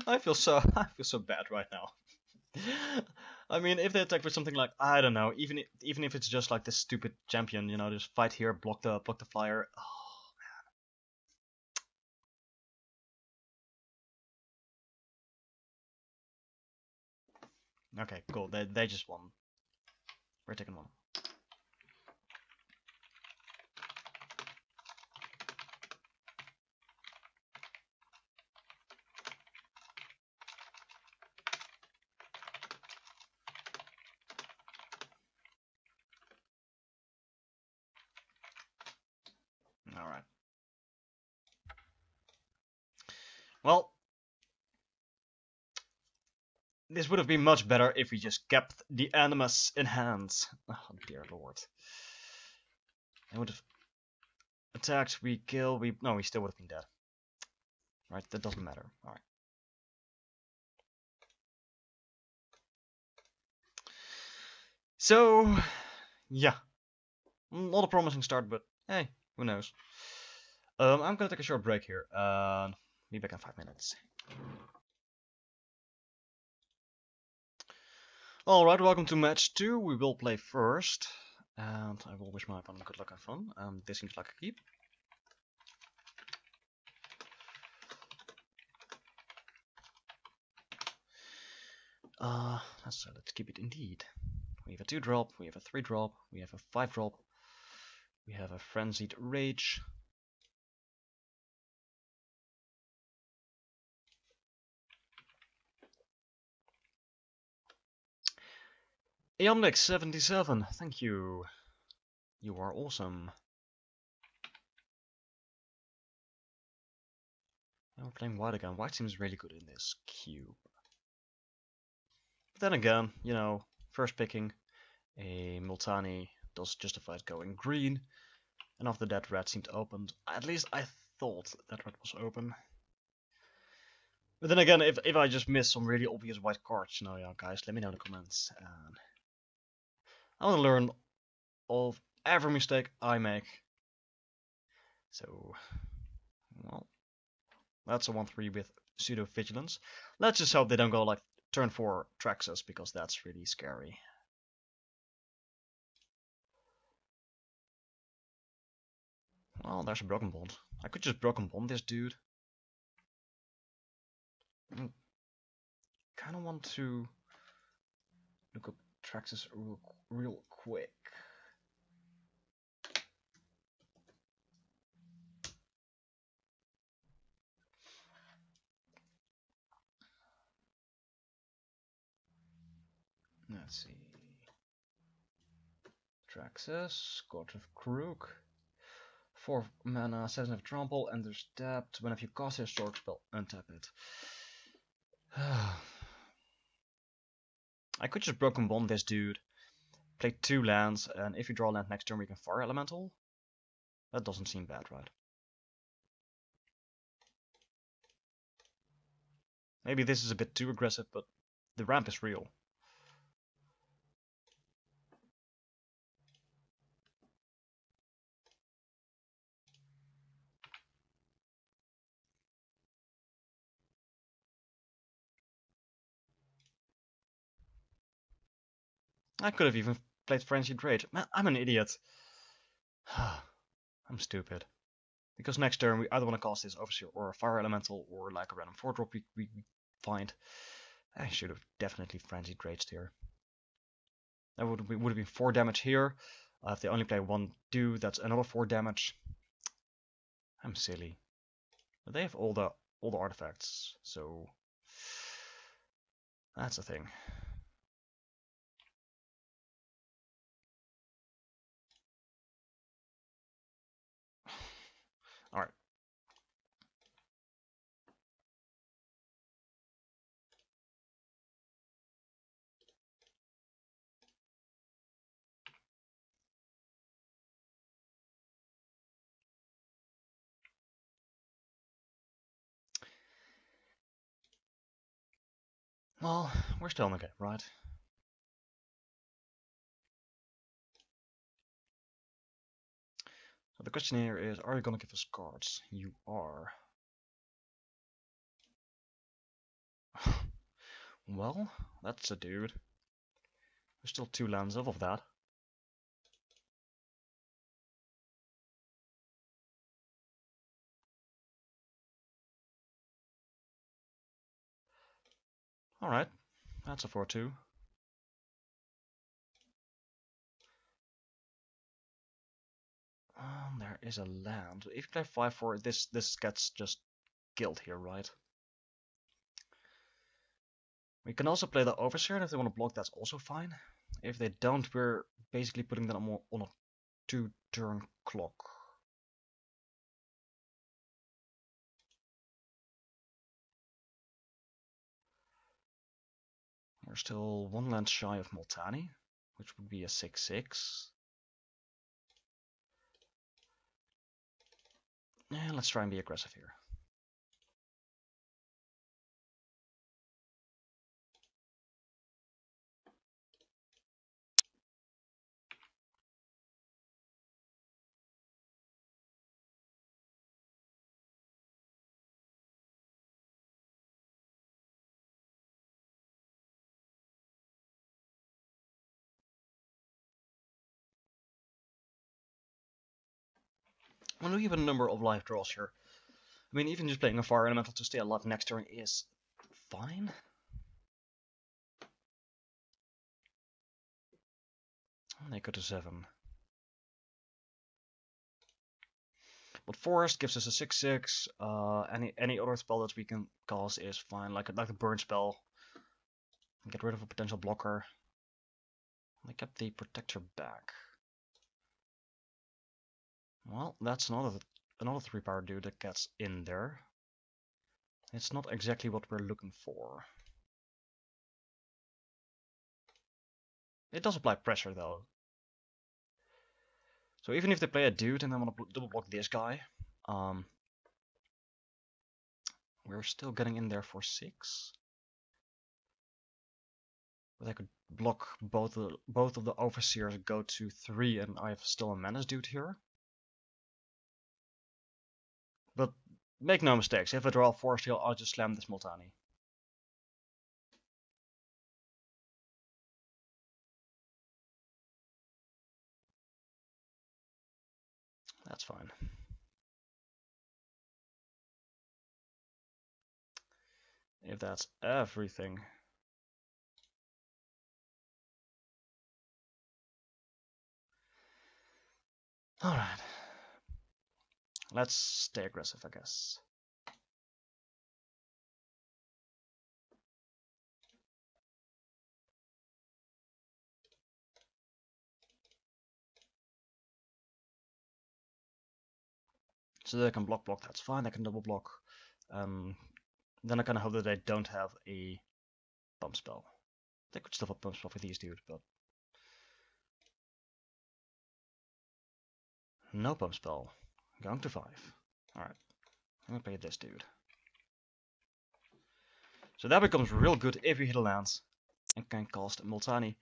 I feel so bad right now. I mean, if they attack with something like, I don't know, even if it's just like this stupid champion, you know, just fight here, block the flyer. Oh man. Okay, cool. They just won. We're taking one. Well, this would have been much better if we just kept the animus in hand. Oh dear lord. I would have attacked, we kill, no, we still would have been dead. Right, that doesn't matter. Alright. So, yeah. Not a promising start, but hey, who knows. I'm gonna take a short break here. Be back in 5 minutes. Alright, welcome to match 2. We will play first. And I will wish my opponent good luck and fun. This seems like a keep. Let's keep it indeed. We have a 2-drop, we have a 3-drop, we have a 5-drop, we have a Frenzied Rage. Eomnic77, thank you. You are awesome. Now we're playing white again. White seems really good in this cube. But then again, you know, first picking a Multani does justify going green. And after that, red seemed opened. At least I thought that red was open. But then again, if I just miss some really obvious white cards, you know, yeah, guys, let me know in the comments. And I want to learn of every mistake I make. So, well, that's a 1-3 with pseudo vigilance. Let's just hope they don't go like turn 4 Traxxas, because that's really scary. Well, there's a Broken Bond. I could just Broken Bond this dude. I kind of want to look up Traxxas real quick. Let's see. Traxxas, Scourge of Krook. 4 mana, 7 of trample, and there's tapped. Whenever you cast a sword spell, untap it. I could just Broken Bond this dude, play 2 lands, and if you draw a land next turn, we can Fire Elemental. That doesn't seem bad, right? Maybe this is a bit too aggressive, but the ramp is real. I could have even played Frenzied Rage. Man, I'm an idiot. I'm stupid. Because next turn we either want to cast this Overseer or a Fire Elemental or like a random 4-drop we find. I should have definitely Frenzied Raged here. That would have been 4 damage here. If they only play 1 2, that's another 4 damage. I'm silly. But they have all the artifacts, so that's the thing. Alright. Well, we're still in the game, right? So the question here is, are you gonna give us cards? You are. Well, that's a dude. There's still 2 lands off of that. Alright, that's a 4-2. There is a land. If you play 5-4, this gets just killed here, right? We can also play the Overseer, and if they want to block, that's also fine. If they don't, we're basically putting them on a 2-turn clock. We're still one land shy of Multani, which would be a 6/6. Yeah, let's try and be aggressive here. When we have a number of life draws here, I mean, even just playing a fire elemental to stay alive next turn is fine. They go to 7. But Forest gives us a 6/6. Any other spell that we can cast is fine, like the burn spell. Get rid of a potential blocker. I kept the protector back. Well, that's another 3-power dude that gets in there. It's not exactly what we're looking for. It does apply pressure though. So even if they play a dude and I want to double block this guy, we're still getting in there for 6. But I could block both of the overseers, go to 3, and I have still a menace dude here. But make no mistakes, if I draw a Forest Heal, I'll just slam this Multani. That's fine. If that's everything. Alright. Let's stay aggressive, I guess. So they can block, that's fine, they can double block. Then I kind of hope that they don't have a bump spell. They could still have a bump spell for these dudes, but... No bump spell. Going to 5. Alright. I'm gonna play this dude. So that becomes real good if we hit a land and can cast Multani.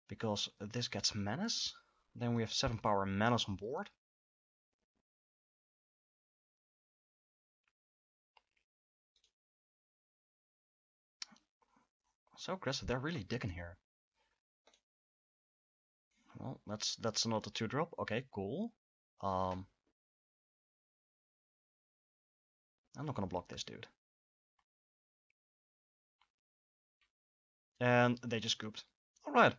Because this gets Menace. Then we have 7 power Menace on board. So aggressive, they're really digging here. Well, that's another 2-drop. Okay, cool. I'm not gonna block this dude. And they just scooped. Alright.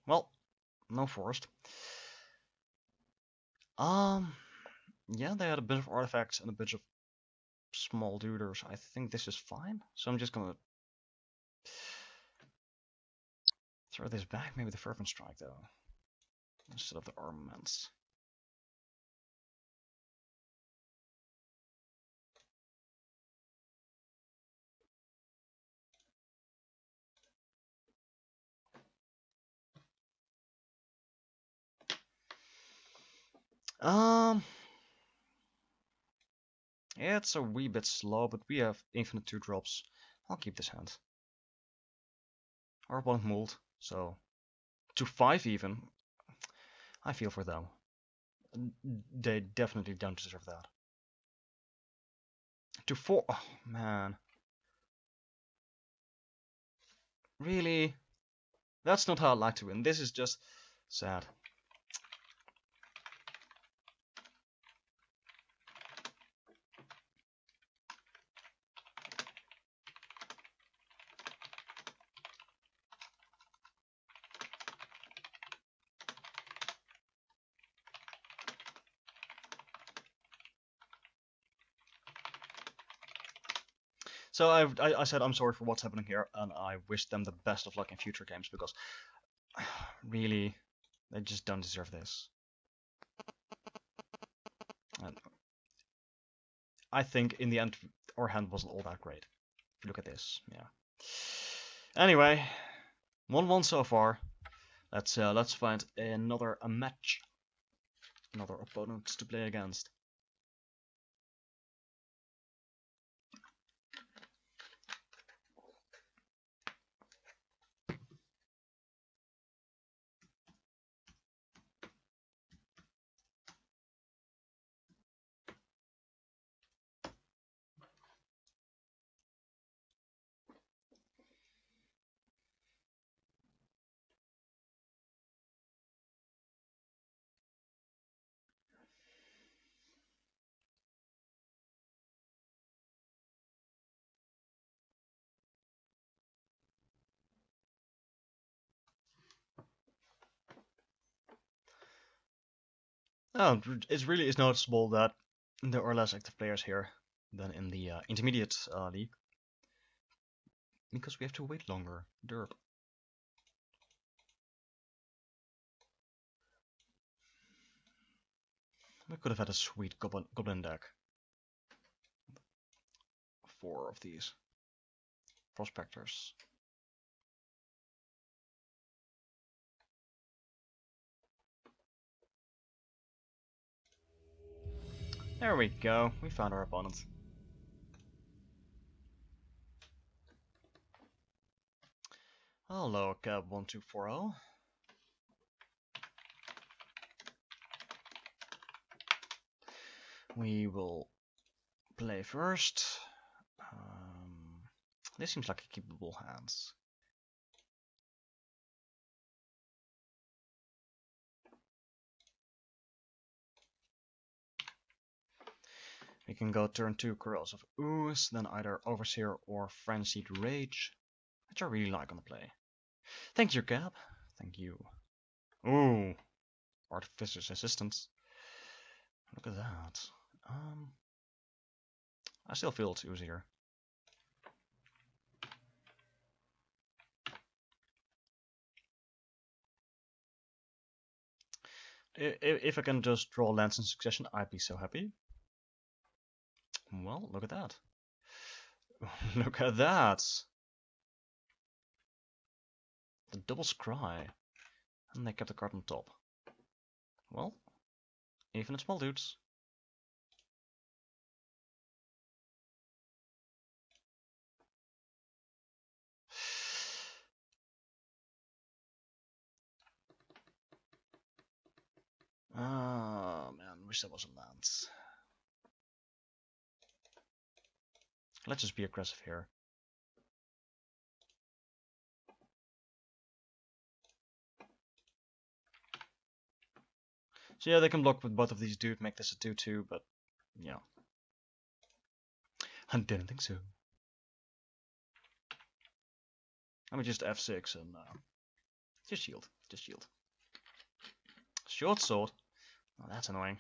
Well, no forest. Yeah, they had a bit of artifacts and a bit of small duders. I think this is fine. So I'm just gonna throw this back. Maybe the Fervent Strike though, instead of the armaments. Yeah, it's a wee bit slow, but we have infinite 2-drops. I'll keep this hand. Our opponent mold, so to 5 even. I feel for them. They definitely don't deserve that. To 4, oh man. Really? That's not how I like to win. This is just sad. So I said I'm sorry for what's happening here, and I wish them the best of luck in future games, because really, they just don't deserve this. And I think in the end, our hand wasn't all that great. Look at this. Yeah. Anyway, 1-1 so far. Let's find another match, another opponent to play against. Oh, it really is noticeable that there are less active players here than in the intermediate league. Because we have to wait longer. Derp. We could have had a sweet goblin deck. 4 of these. Prospectors. There we go. We found our opponent. Hello, Cab 1240. We will play first. This seems like a keepable hand. We can go turn 2 Corrals of Ooze, then either Overseer or Frenzied Rage, which I really like on the play. Thank you, Cab. Thank you. Ooh, Artificer's Assistance. Look at that. I still feel it's Oozier. If I can just draw lands in succession, I'd be so happy. Well, look at that. Look at that. The double scry. And they kept the card on top. Well, even in small dudes. Ah, man, wish there was a land. Let's just be aggressive here. So yeah, they can block with both of these dudes, make this a 2-2, but yeah. I didn't think so. Let me just F6 and just shield. Just shield. Short sword. Oh, that's annoying.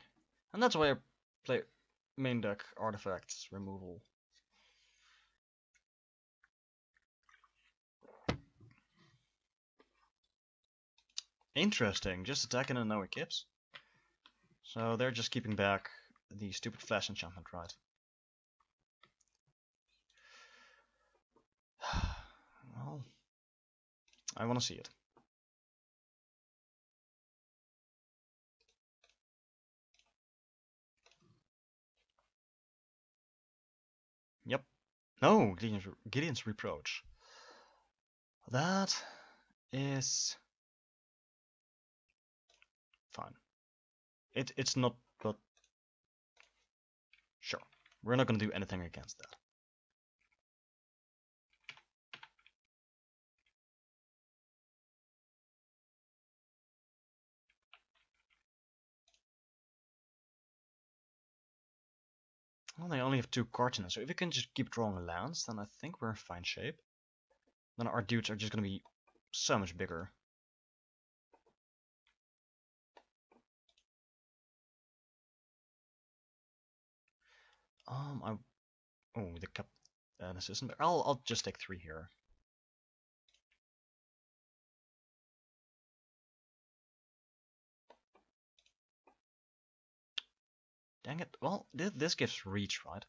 And that's why I play main deck artifacts removal. Interesting. Just attacking and no equips. So they're just keeping back the stupid flash enchantment, right? Well, I want to see it. Yep. No, Gideon's Reproach. That is fine. It's not, but sure. We're not gonna do anything against that. Well, they only have 2 cards in it, so if we can just keep drawing lands, then I think we're in fine shape. Then our dudes are just gonna be so much bigger. The cap an assistant. I'll just take 3 here. Dang it. Well, this gives reach, right?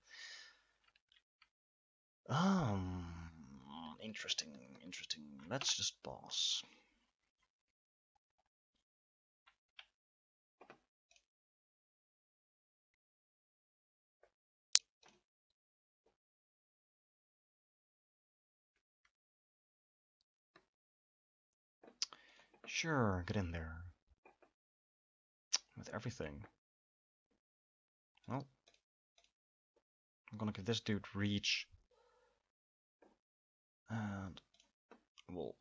Um, interesting, interesting. Let's just pause. Sure, get in there. With everything. Well, I'm gonna give this dude reach. And we'll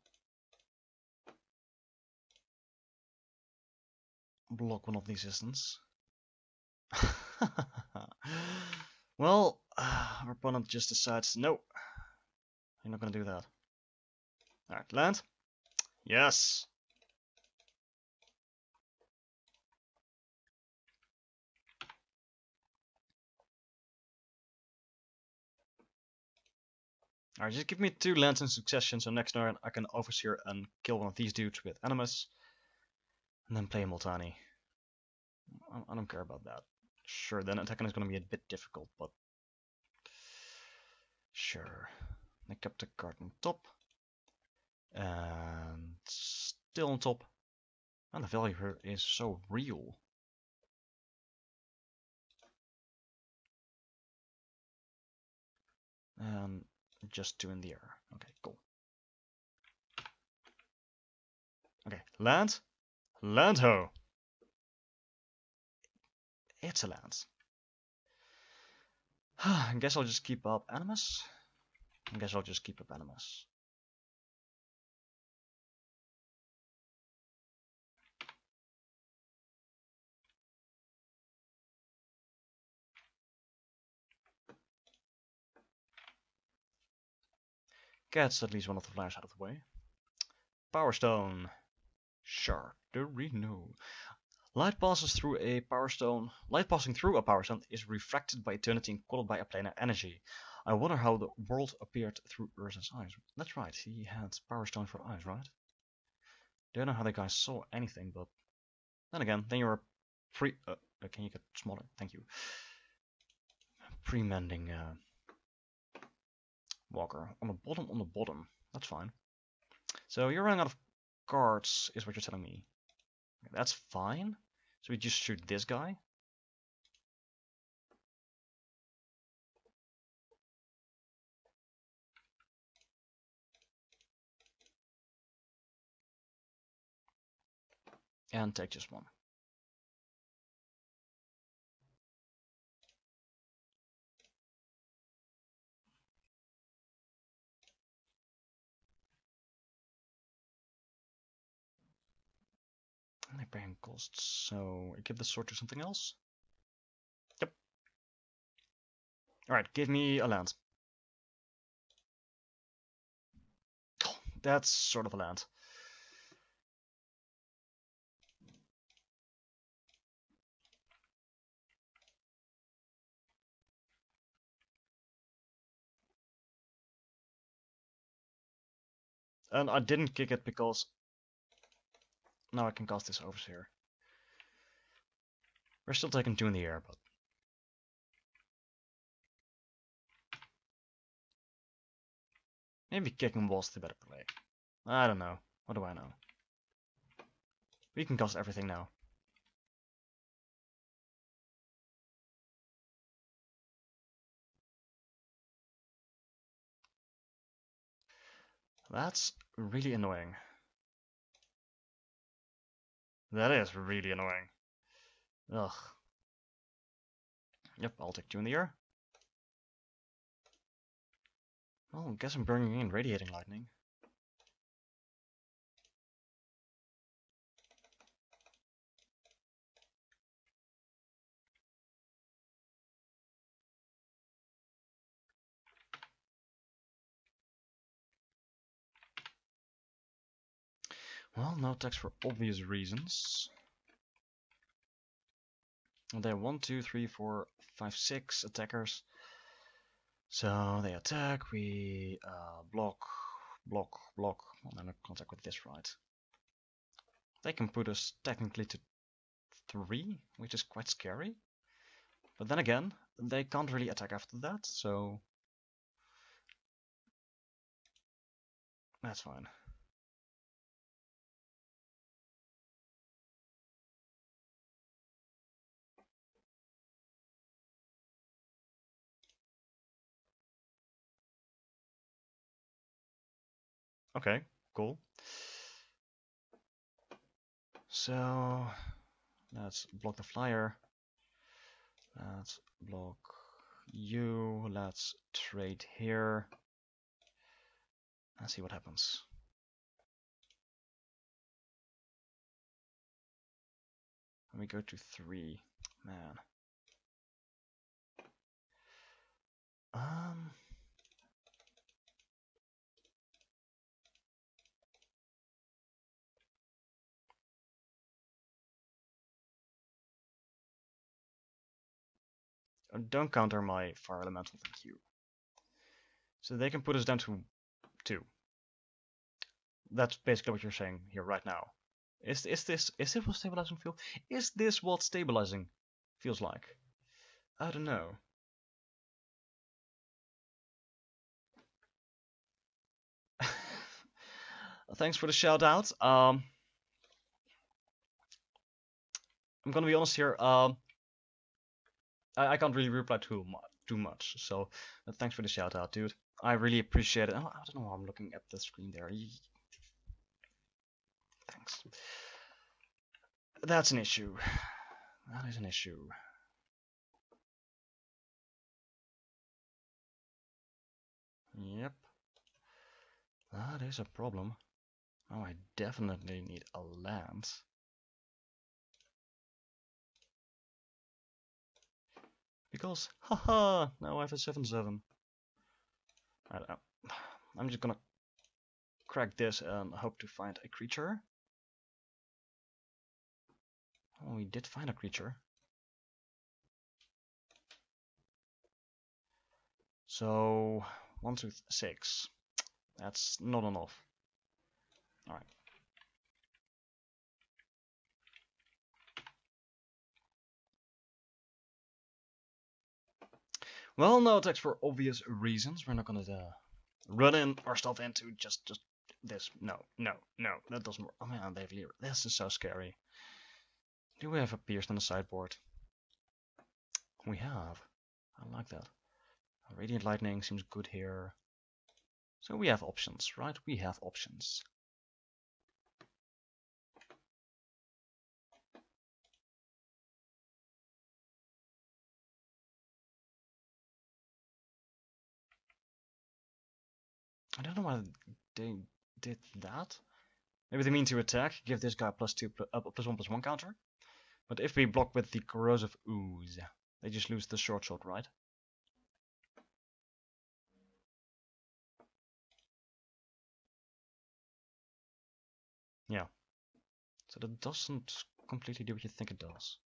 block one of these instants. Well, our opponent just decides, no, you're not gonna do that. Alright, land. Yes. Alright, just give me 2 lands in succession, so next turn I can overseer and kill one of these dudes with Animus. And then play a Multani. I don't care about that. Sure, then attacking is going to be a bit difficult, but... Sure. I kept the card on top. And still on top. And the value here is so real. And just 2 in the air. Okay, cool. Okay, land. Land ho! It's a land. I guess I'll just keep up Animus. Gets at least one of the flyers out of the way. Power Stone. Sharderino. Light passing through a power stone is refracted by eternity and colored by a planar energy. I wonder how the world appeared through Urza's eyes. That's right, he had power stone for eyes, right? Don't know how the guy saw anything, but then again, then you're can you get smaller? Thank you. Pre-mending Walker on the bottom. That's fine. So you're running out of cards, is what you're telling me. That's fine. So we just shoot this guy. And take just one. And I bring costs, so I give the sword to something else. Yep. Alright, give me a land. Oh, that's sort of a land. And I didn't kick it because now I can cast this overseer. We're still taking 2 in the air, but maybe kicking was the better play. I don't know. What do I know? We can cast everything now. That's really annoying. That is really annoying. Ugh. Yep, I'll take 2 in the air. Well, I guess I'm bringing in Radiating Lightning. Well, no attacks for obvious reasons. They have 1, 2, 3, 4, 5, 6 attackers. So they attack, we block, and then contact with this, right? They can put us technically to 3, which is quite scary. But then again, they can't really attack after that, so That's fine. Okay, cool. So let's block the flyer. Let's block you. Let's trade here. And see what happens. And we go to 3. Man. Don't counter my fire elemental, thank you. So they can put us down to 2. That's basically what you're saying here right now. Is this what stabilizing feels? Is this what stabilizing feels like? I don't know. Thanks for the shout out. I'm gonna be honest here. I can't really reply too much. So thanks for the shout out, dude. I really appreciate it. I don't know why I'm looking at the screen there. Thanks. That's an issue. That is an issue. Yep. That is a problem. Oh, I definitely need a land. Because, haha, now I have a 7/7. I don't know. I'm just gonna crack this and hope to find a creature. Oh, we did find a creature. So, 1, 2, 6. That's not enough. Alright. Well, no attacks for obvious reasons. We're not gonna run in our stuff into just this. No, that doesn't work. Oh man, they've Lyra. This is so scary. Do we have a Pierce on the sideboard? We have. I like that. Radiant Lightning seems good here. So we have options, right? We have options. I don't know why they did that. Maybe they mean to attack, give this guy +2, +1/+1 counter. But if we block with the Corrosive Ooze, they just lose the short shot, right? Yeah. So that doesn't completely do what you think it does.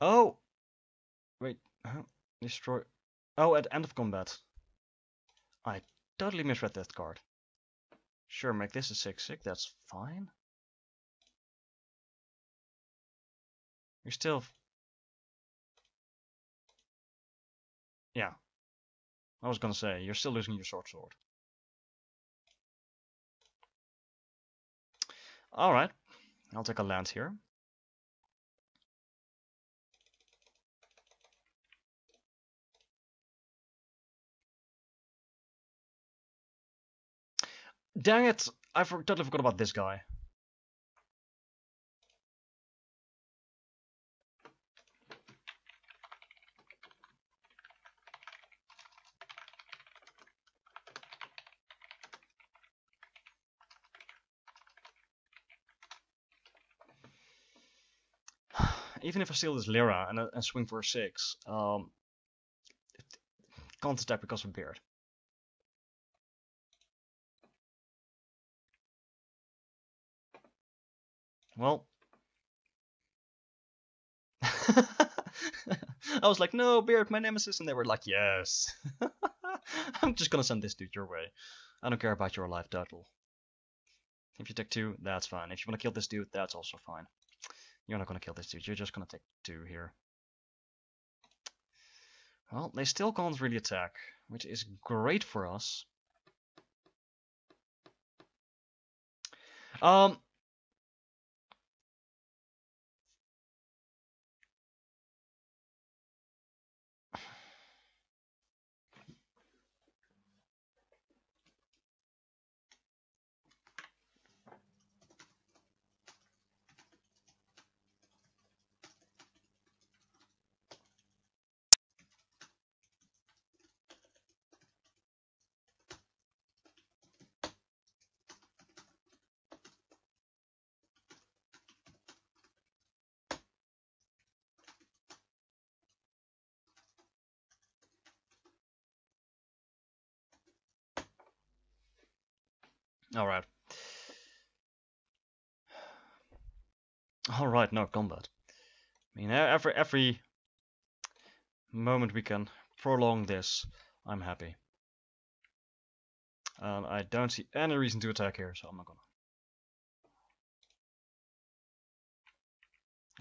Oh! Wait, huh? Destroy... Oh, at end of combat. I totally misread that card. Sure, make this a 6/6, that's fine. You're still... Yeah. I was gonna say, you're still losing your short sword. Alright, I'll take a land here. Dang it! I totally forgot about this guy. Even if I steal this Lyra and swing for a 6, can't attack because of Beard. Well, I was like, no, Beard, my nemesis, and they were like, yes. I'm just gonna send this dude your way. I don't care about your life total. If you take 2, that's fine. If you want to kill this dude, that's also fine. You're not going to kill this dude, you're just going to take 2 here. Well, they still can't really attack, which is great for us. Alright. Alright, no combat. I mean, every moment we can prolong this, I'm happy. I don't see any reason to attack here, so I'm not gonna.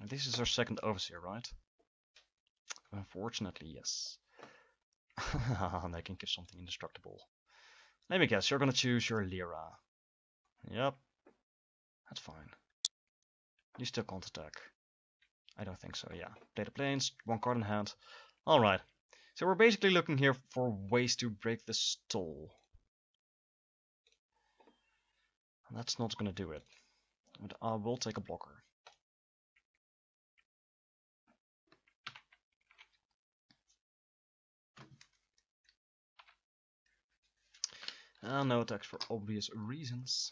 And this is our second overseer, right? Unfortunately, yes. They can give something indestructible. Let me guess, you're gonna choose your Lyra. Yep. That's fine. You still can't attack. I don't think so, yeah. Play the planes, 1 card in hand. Alright. So we're basically looking here for ways to break the stall. And that's not gonna do it. But I will take a blocker. No attacks for obvious reasons.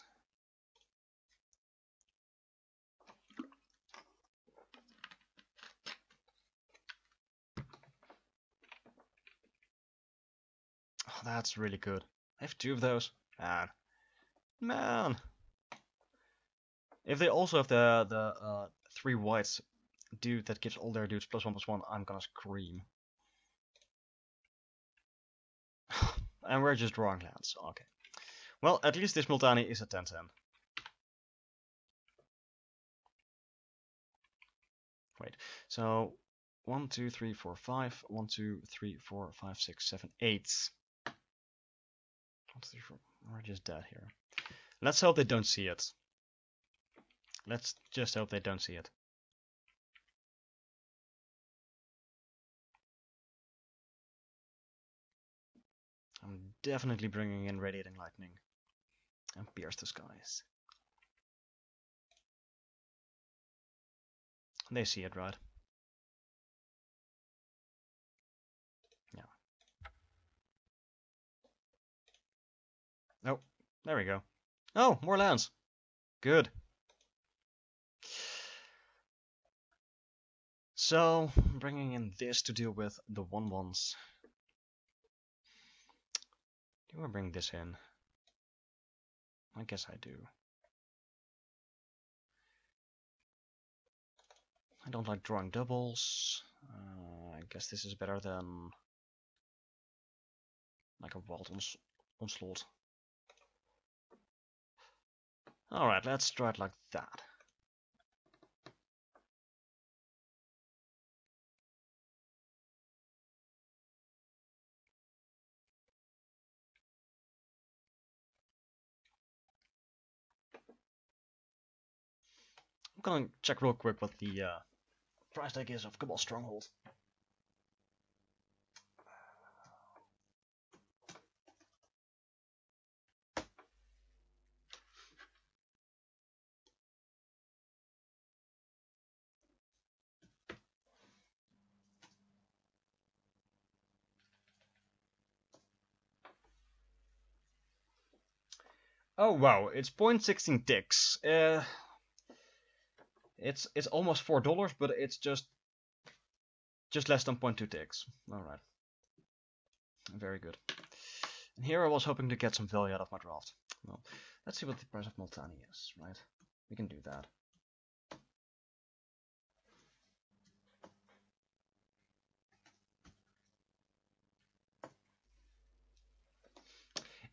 Oh, that's really good. I have 2 of those. Man. If they also have the 3 whites dude that gives all their dudes +1/+1, I'm gonna scream. And we're just drawing lands. Okay. Well, at least this Multani is a 10/10. Wait. So 1, 2, 3, 4, 5. 1, 2, 3, 4, 5, 6, 7, 8. 1, 2, 3, 4. We're just dead here. Let's hope they don't see it. Let's just hope they don't see it. I'm definitely bringing in Radiating Lightning and Pierce the Skies. They see it, right? Yeah. Oh, there we go. Oh, more lands. Good. So, bringing in this to deal with the 1/1s. Do I bring this in? I guess I do. I don't like drawing doubles. I guess this is better than like a Wild Onslaught. Alright, let's try it like that. I'm gonna check real quick what the price tag is of Cabal Stronghold. Oh wow, it's 0.16 ticks. It's almost $4, but it's just less than 0.2 ticks. Alright. Very good. And here I was hoping to get some value out of my draft. Well, let's see what the price of Multani is, right? We can do that.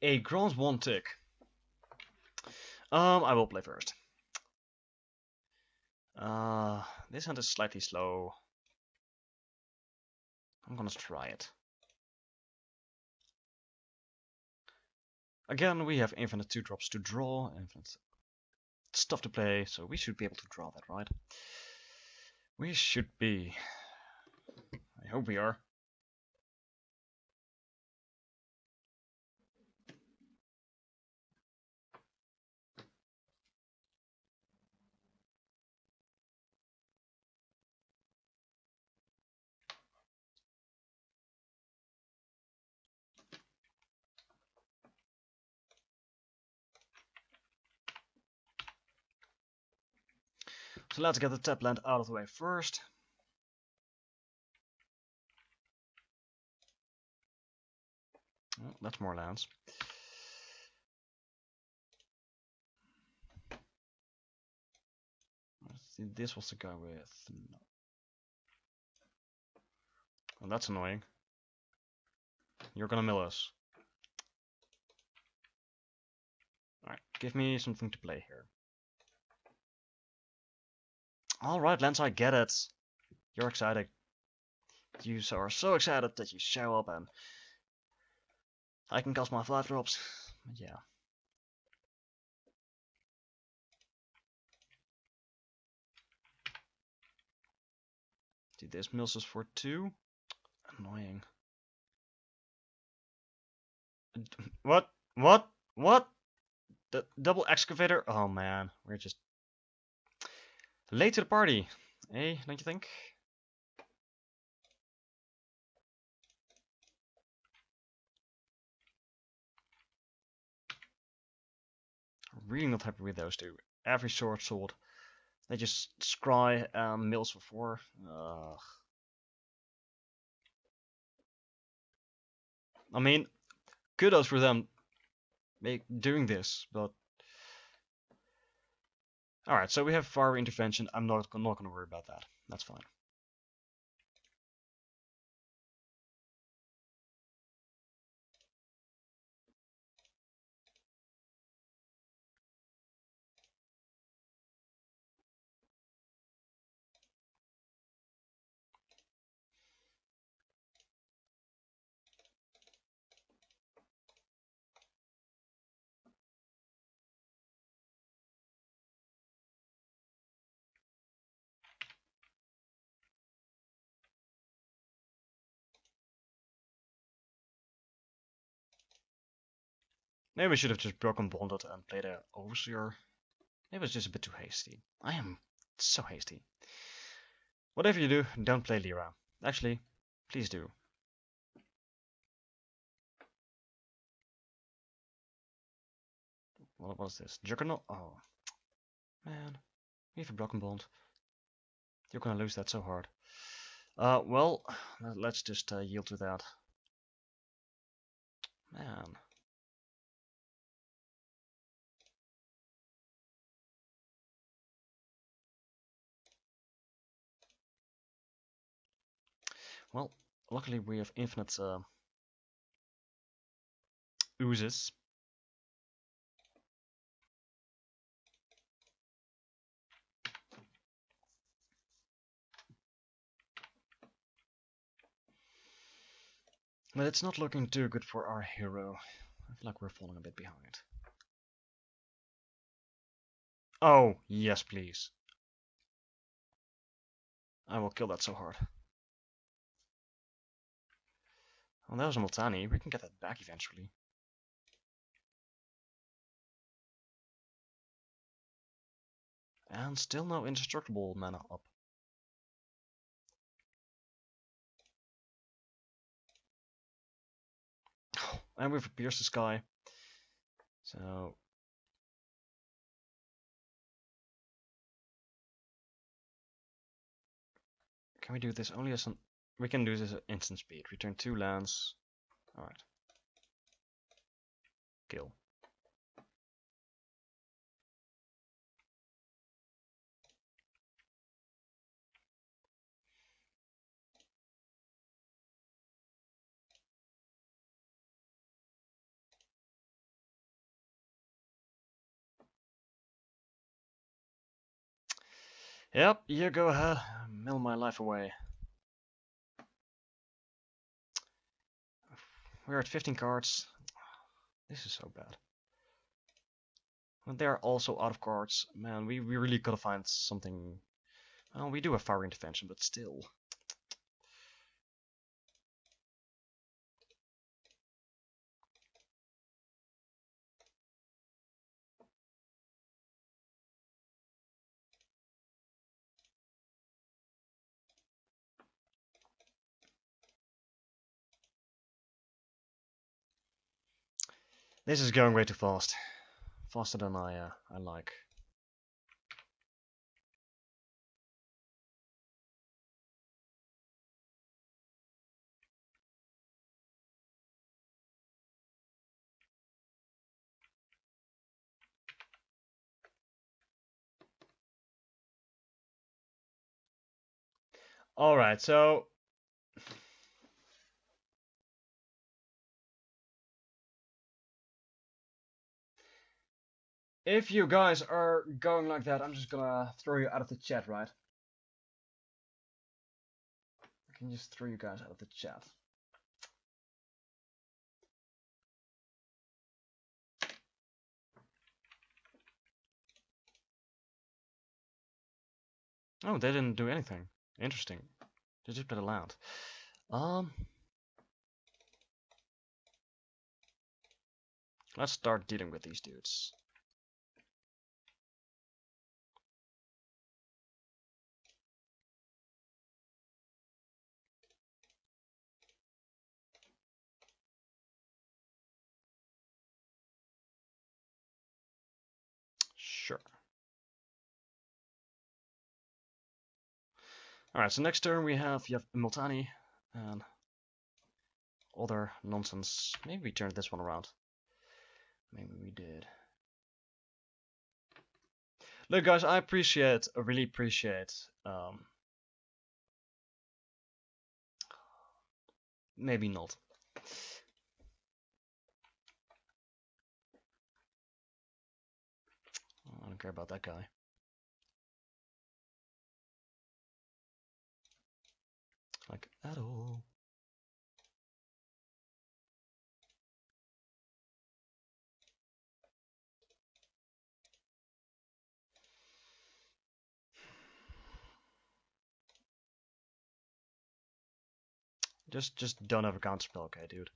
A Grant 1 tick. I will play first. This hand is slightly slow. I'm gonna try it. Again, we have infinite 2-drops to draw, infinite stuff to play, so we should be able to draw that, right? We should be. I hope we are. So let's get the tap land out of the way first. Oh, that's more lands. This was the guy with... No. Well, that's annoying. You're gonna mill us. Alright, give me something to play here. Alright, Lance, I get it. You're excited. You are so excited that you show up and... I can cast my 5-drops. Yeah. Dude, this mills us for 2. Annoying. What? What? What? The double excavator? Oh man, we're just late to the party. Eh, don't you think? Really not happy with those two. Every short sword. They just scry mills for 4. Ugh. I mean, kudos for them doing this, but... Alright, so we have fire intervention. I'm not gonna worry about that. That's fine. Maybe we should have just broken bonded and played a overseer. Maybe it's just a bit too hasty. I am so hasty. Whatever you do, don't play Lyra. Actually, please do. What was this? Juggernaut? Oh. Man. We have a broken bond. You're gonna lose that so hard. Well, let's just yield to that. Man. Well, luckily we have infinite oozes. But it's not looking too good for our hero. I feel like we're falling a bit behind. Oh, yes please. I will kill that so hard. Well, that was a Multani. We can get that back eventually. And still no indestructible mana up. And we've pierced the sky. So... Can we do this only as an... We can do this at instant speed. Return 2 lands. Alright. Kill. Yep, you go ahead. Mill my life away. We're at 15 cards. This is so bad. And they're also out of cards. Man, we really gotta find something. Well, we do have fire intervention, but still. This is going way too fast. Faster than I like. Alright, so if you guys are going like that, I'm just gonna throw you out of the chat, right? I can just throw you guys out of the chat. Oh, they didn't do anything. Interesting. They just played allowed. Let's start dealing with these dudes. Sure. Alright, so next turn you have Multani and other nonsense. Maybe we turned this one around. Maybe we did. Look guys, I really appreciate maybe not. I don't care about that guy. Like, at all. Just don't have a counterspell, okay, dude.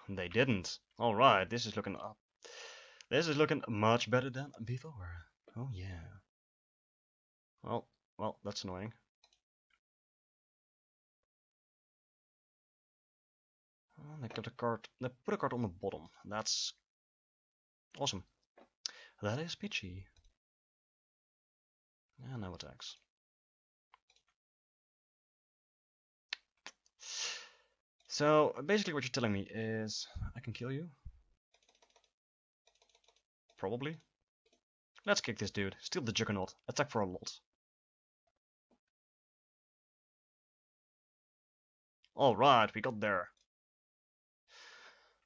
They didn't. Alright, this is looking up. This is looking much better than before. Oh yeah. Well, that's annoying. They put a card on the bottom. That's awesome. That is peachy. And no attacks. So basically what you're telling me is I can kill you. Probably. Let's kick this dude. Steal the Juggernaut. Attack for a lot. Alright, we got there.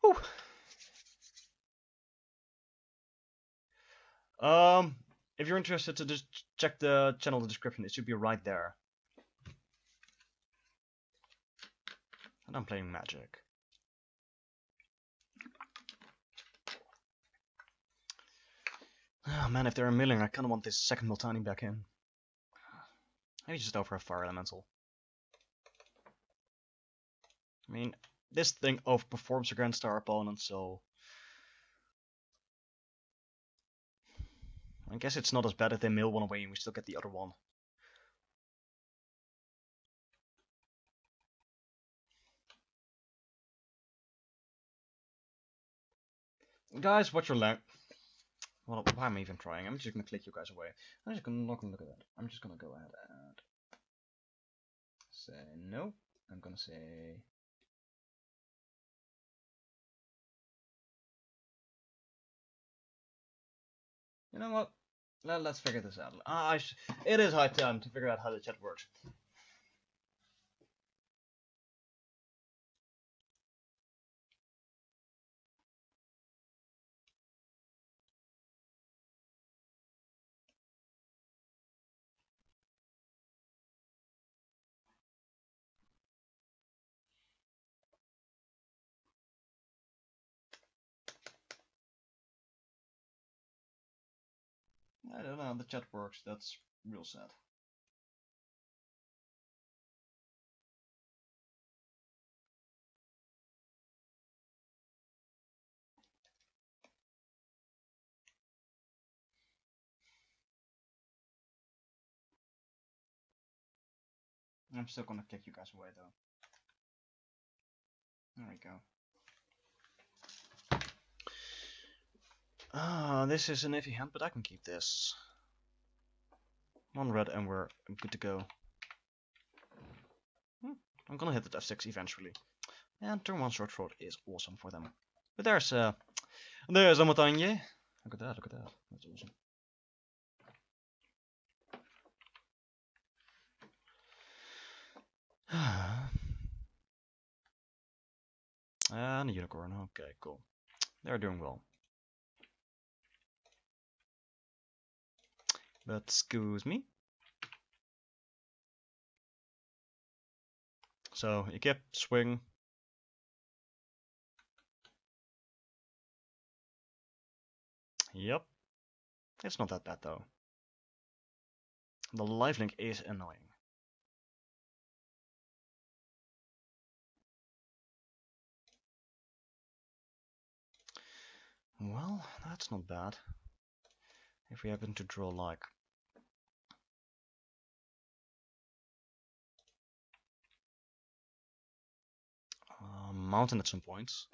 Whew. If you're interested to just check the channel description, it should be right there. And I'm playing Magic. Oh man, if they're milling, I kinda want this second Multani back in. Maybe just over a Fire Elemental. I mean, this thing overperforms against our opponent, so I guess it's not as bad if they mill one away and we still get the other one. Guys, what's your length? Well, why am I even trying? I'm just gonna click you guys away. I'm just not gonna look at that. I'm just gonna go ahead and say no. I'm gonna say you know what? Let's figure this out. It is high time to figure out how the chat works. I don't know how the chat works, that's real sad. I'm still gonna kick you guys away though. There we go. This is an iffy hand, but I can keep this. One red and we're good to go. I'm gonna hit the f6 eventually. And turn 1 short throat is awesome for them. But there's a Montagne. Look at that, look at that. That's awesome. And a unicorn. Okay, cool. They're doing well. But excuse me. So you keep swing. Yep. It's not that bad though. The lifelink is annoying. Well, that's not bad. If we happen to draw like mountain at some points.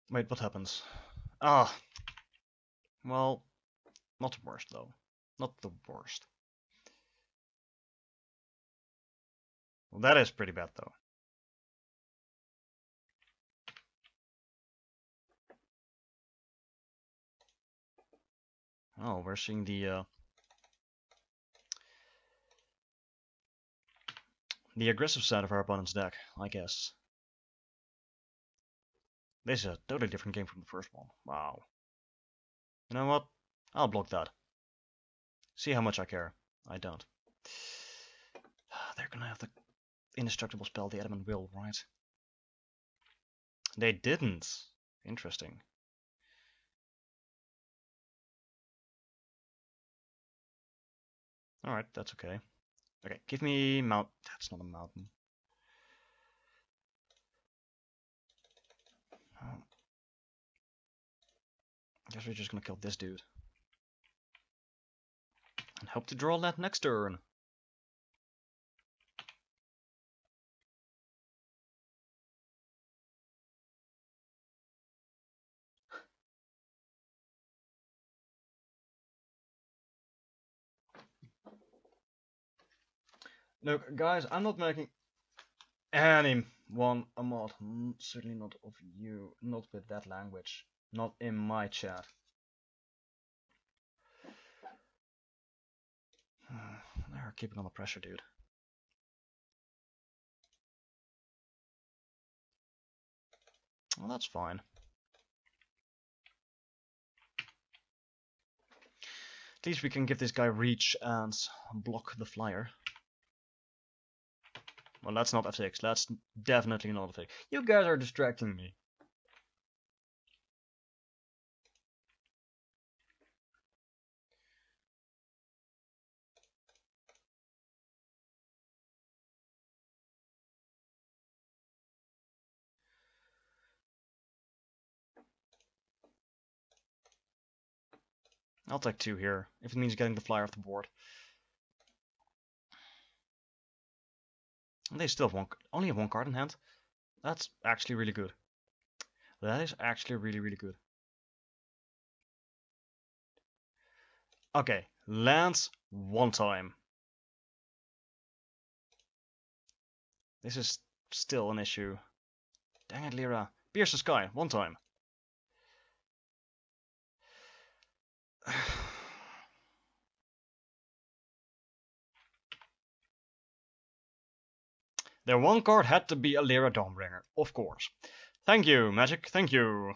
Wait, what happens? Ah, well, not the worst though. Not the worst. Well, that is pretty bad though. Oh, we're seeing the aggressive side of our opponent's deck, I guess. This is a totally different game from the first one. Wow. You know what? I'll block that. See how much I care. I don't. They're gonna have the indestructible spell, the adamant will, right? They didn't. Interesting. Alright, that's okay. Okay, give me mount. That's not a mountain. Oh. Guess we're just gonna kill this dude. And hope to draw that next turn. Look, guys, I'm not making anyone a mod. Certainly not of you. Not with that language. Not in my chat. They're keeping on the pressure, dude. Well, that's fine. At least we can give this guy reach and block the flyer. Well, that's not f6. That's definitely not f6. You guys are distracting me. I'll take 2 here, if it means getting the flyer off the board. And they still have only have 1 card in hand. That's actually really good. That is actually really, really good. Okay, lands 1 time. This is still an issue. Dang it, Lyra. Pierce the sky, 1 time. Their 1 card had to be a Lyra Dawnbringer, of course. Thank you, Magic, thank you.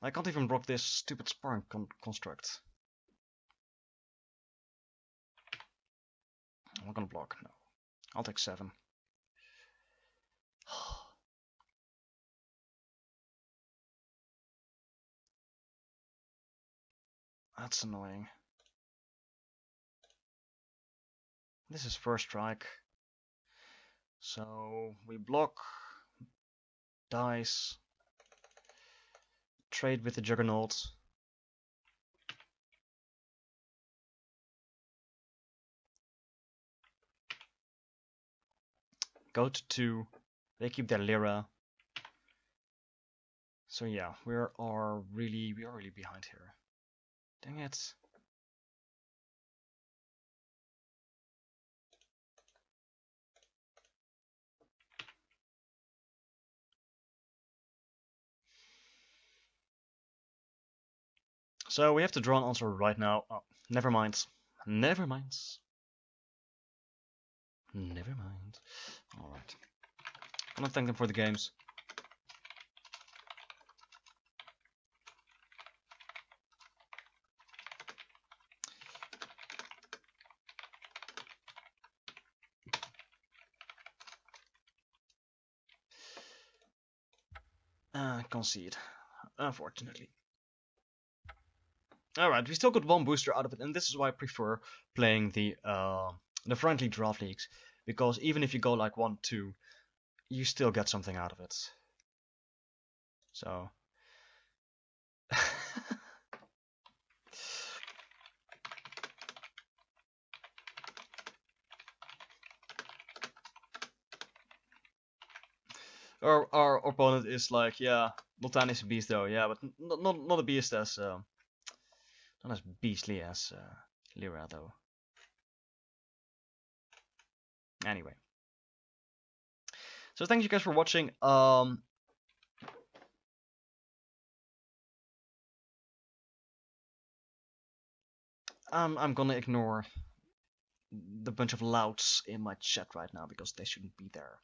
I can't even block this stupid sparring construct. I'm not gonna block. No, I'll take 7. That's annoying. This is first strike. So we block, dice, trade with the Juggernaut. Go to 2. They keep their Lyra. So yeah, we are really behind here. Dang it. So we have to draw an answer right now. Oh, never mind. Never mind. Never mind. Alright. I'm gonna thank them for the games. Concede. Unfortunately. Alright, we still got 1 booster out of it, and this is why I prefer playing the friendly draft leagues. Because even if you go like 1-2, you still get something out of it. So our opponent is like, yeah, Multan is a beast though, yeah, but not a beast as not as beastly as Lyra though. Anyway, so thank you guys for watching. I'm gonna ignore the bunch of louds in my chat right now because they shouldn't be there.